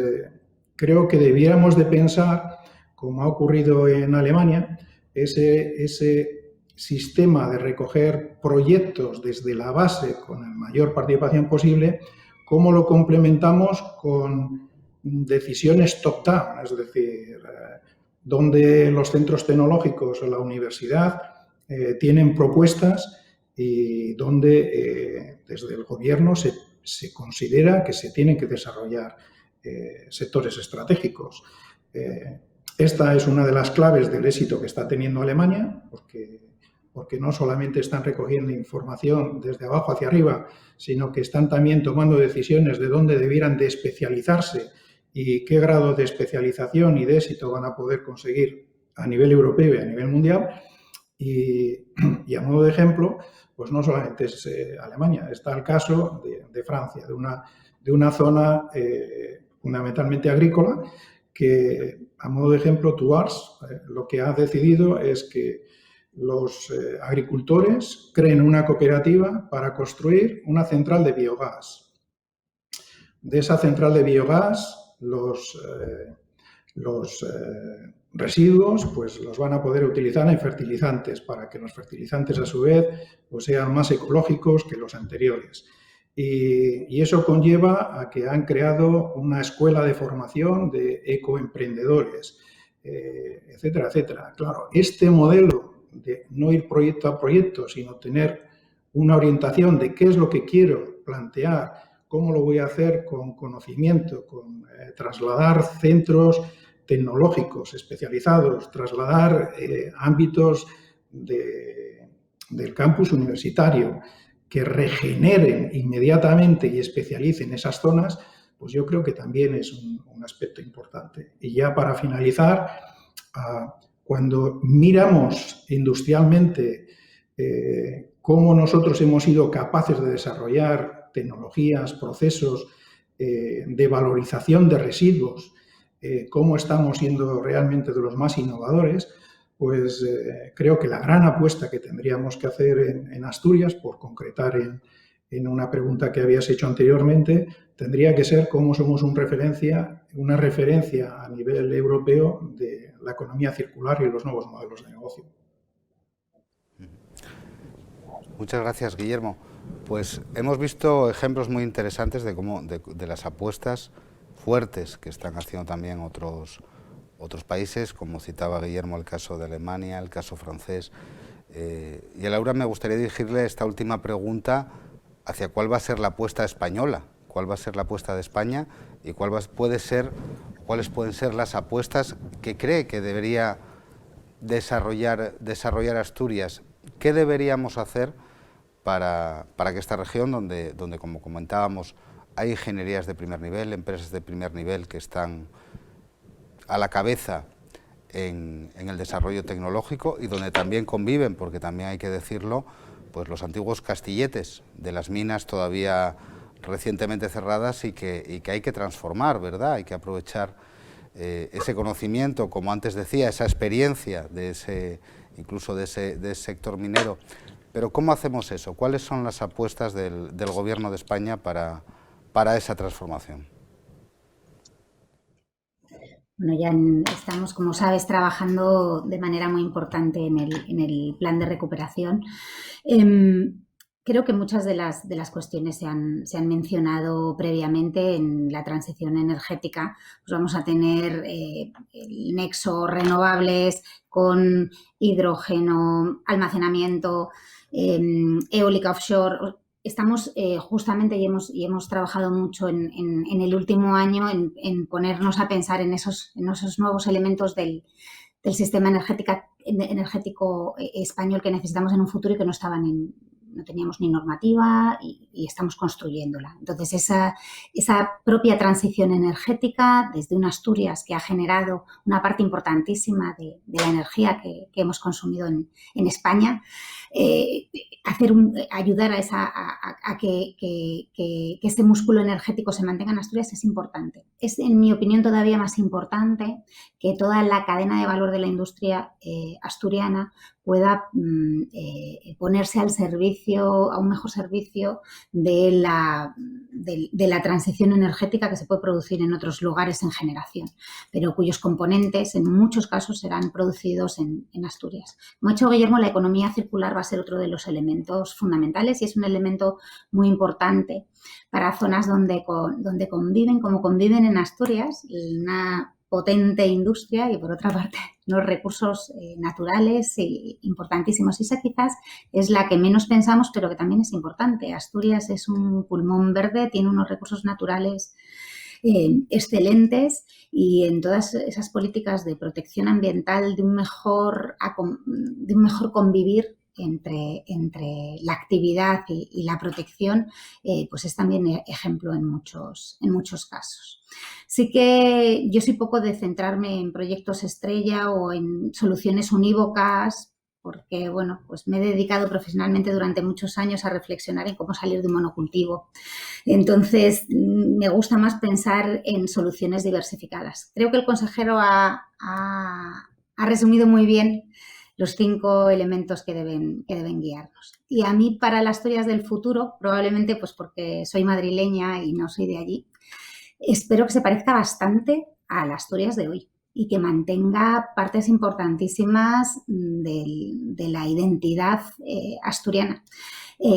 creo que debiéramos de pensar, como ha ocurrido en Alemania, ese sistema de recoger proyectos desde la base con la mayor participación posible, cómo lo complementamos con decisiones top-down, es decir, donde los centros tecnológicos o la universidad tienen propuestas y donde desde el gobierno se considera que se tienen que desarrollar sectores estratégicos. Esta es una de las claves del éxito que está teniendo Alemania, porque no solamente están recogiendo información desde abajo hacia arriba, sino que están también tomando decisiones de dónde debieran de especializarse y qué grado de especialización y de éxito van a poder conseguir a nivel europeo y a nivel mundial. Y a modo de ejemplo, pues no solamente es Alemania, está el caso de Francia, de una zona fundamentalmente agrícola que, a modo de ejemplo, Tuars lo que ha decidido es que los agricultores creen una cooperativa para construir una central de biogás. De esa central de biogás, los residuos pues los van a poder utilizar en fertilizantes para que los fertilizantes a su vez pues sean más ecológicos que los anteriores. Y eso conlleva a que han creado una escuela de formación de ecoemprendedores, etcétera, etcétera. Claro, este modelo de no ir proyecto a proyecto, sino tener una orientación de qué es lo que quiero plantear, cómo lo voy a hacer con conocimiento, con trasladar centros tecnológicos especializados, trasladar ámbitos del campus universitario que regeneren inmediatamente y especialicen esas zonas, pues yo creo que también es un aspecto importante. Y ya para finalizar, cuando miramos industrialmente cómo nosotros hemos sido capaces de desarrollar tecnologías, procesos de valorización de residuos, cómo estamos siendo realmente de los más innovadores, pues creo que la gran apuesta que tendríamos que hacer en Asturias, por concretar en una pregunta que habías hecho anteriormente, tendría que ser cómo somos una referencia a nivel europeo de la economía circular y los nuevos modelos de negocio. Muchas gracias, Guillermo. Pues hemos visto ejemplos muy interesantes de las apuestas fuertes que están haciendo también otros países, como citaba Guillermo el caso de Alemania, el caso francés. Y a Laura me gustaría dirigirle esta última pregunta hacia cuál va a ser la apuesta española, cuál va a ser la apuesta de España y cuáles pueden ser las apuestas que cree que debería desarrollar Asturias. ¿Qué deberíamos hacer para que esta región, donde, como comentábamos, hay ingenierías de primer nivel, empresas de primer nivel que están a la cabeza en el desarrollo tecnológico y donde también conviven, porque también hay que decirlo, pues los antiguos castilletes de las minas todavía recientemente cerradas y que hay que transformar, ¿verdad? Hay que aprovechar ese conocimiento, como antes decía, esa experiencia incluso de ese sector minero. Pero ¿cómo hacemos eso? ¿Cuáles son las apuestas del Gobierno de España para esa transformación? Bueno, ya estamos, como sabes, trabajando de manera muy importante en el plan de recuperación. Creo que muchas de las cuestiones se han mencionado previamente. En la transición energética. Pues vamos a tener el nexo renovables con hidrógeno, almacenamiento, eólica offshore. Estamos justamente y hemos trabajado mucho en el último año en ponernos a pensar en esos nuevos elementos del sistema energético español que necesitamos en un futuro y que no estaban no teníamos ni normativa y estamos construyéndola. Entonces, esa propia transición energética desde una Asturias que ha generado una parte importantísima de la energía que hemos consumido en España, ayudar a que ese músculo energético se mantenga en Asturias es importante. Es, en mi opinión, todavía más importante que toda la cadena de valor de la industria asturiana pueda ponerse al servicio, a un mejor servicio de la transición energética que se puede producir en otros lugares en generación, pero cuyos componentes en muchos casos serán producidos en Asturias. Como ha dicho Guillermo, la economía circular va a ser otro de los elementos fundamentales y es un elemento muy importante para zonas donde conviven, como conviven en Asturias, una potente industria y, por otra parte, los recursos naturales importantísimos. Y esa quizás es la que menos pensamos, pero que también es importante. Asturias es un pulmón verde, tiene unos recursos naturales excelentes y en todas esas políticas de protección ambiental, de un mejor convivir entre la actividad y la protección, pues es también ejemplo en muchos casos. Sí que yo soy poco de centrarme en proyectos estrella o en soluciones unívocas, porque bueno, pues me he dedicado profesionalmente durante muchos años a reflexionar en cómo salir de un monocultivo. Entonces, me gusta más pensar en soluciones diversificadas. Creo que el consejero ha resumido muy bien los 5 elementos que deben guiarnos. Y a mí, para las Asturias del futuro, probablemente pues porque soy madrileña y no soy de allí, espero que se parezca bastante a las Asturias de hoy y que mantenga partes importantísimas de la identidad asturiana.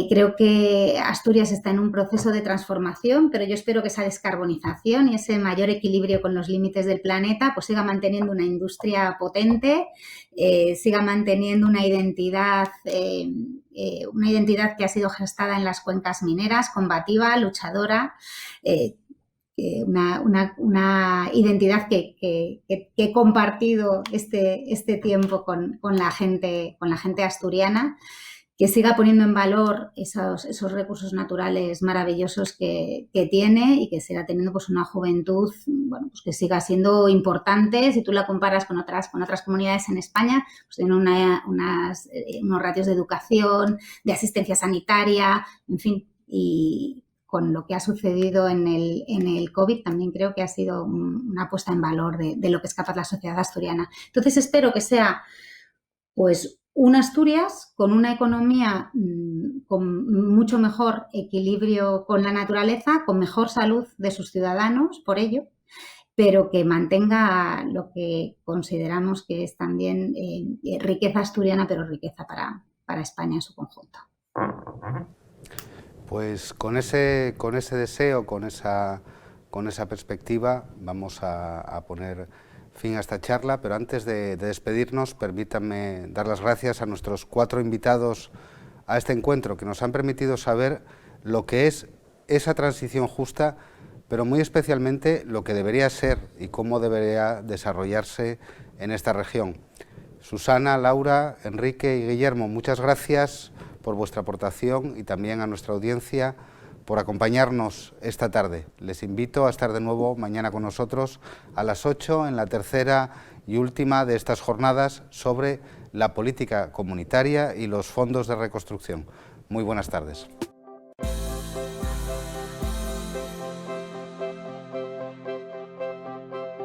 Creo que Asturias está en un proceso de transformación, pero yo espero que esa descarbonización y ese mayor equilibrio con los límites del planeta pues siga manteniendo una industria potente, siga manteniendo una identidad que ha sido gestada en las cuencas mineras, combativa, luchadora, una identidad que he compartido este tiempo con la gente asturiana, que siga poniendo en valor esos recursos naturales maravillosos que tiene y que siga teniendo pues una juventud, bueno, pues que siga siendo importante. Si tú la comparas con otras comunidades en España, pues tienen unos ratios de educación, de asistencia sanitaria, en fin, y con lo que ha sucedido en el COVID también creo que ha sido una puesta en valor de lo que es capaz la sociedad asturiana. Entonces espero que sea pues una Asturias con una economía con mucho mejor equilibrio con la naturaleza, con mejor salud de sus ciudadanos, por ello, pero que mantenga lo que consideramos que es también riqueza asturiana, pero riqueza para España en su conjunto. Pues con ese deseo, con esa perspectiva, vamos a poner fin a esta charla, pero antes de despedirnos, permítanme dar las gracias a nuestros 4 invitados a este encuentro, que nos han permitido saber lo que es esa transición justa, pero muy especialmente lo que debería ser y cómo debería desarrollarse en esta región. Susana, Laura, Enrique y Guillermo, muchas gracias por vuestra aportación y también a nuestra audiencia por acompañarnos esta tarde. Les invito a estar de nuevo mañana con nosotros a las 8 en la tercera y última de estas jornadas sobre la política comunitaria y los fondos de reconstrucción. Muy buenas tardes.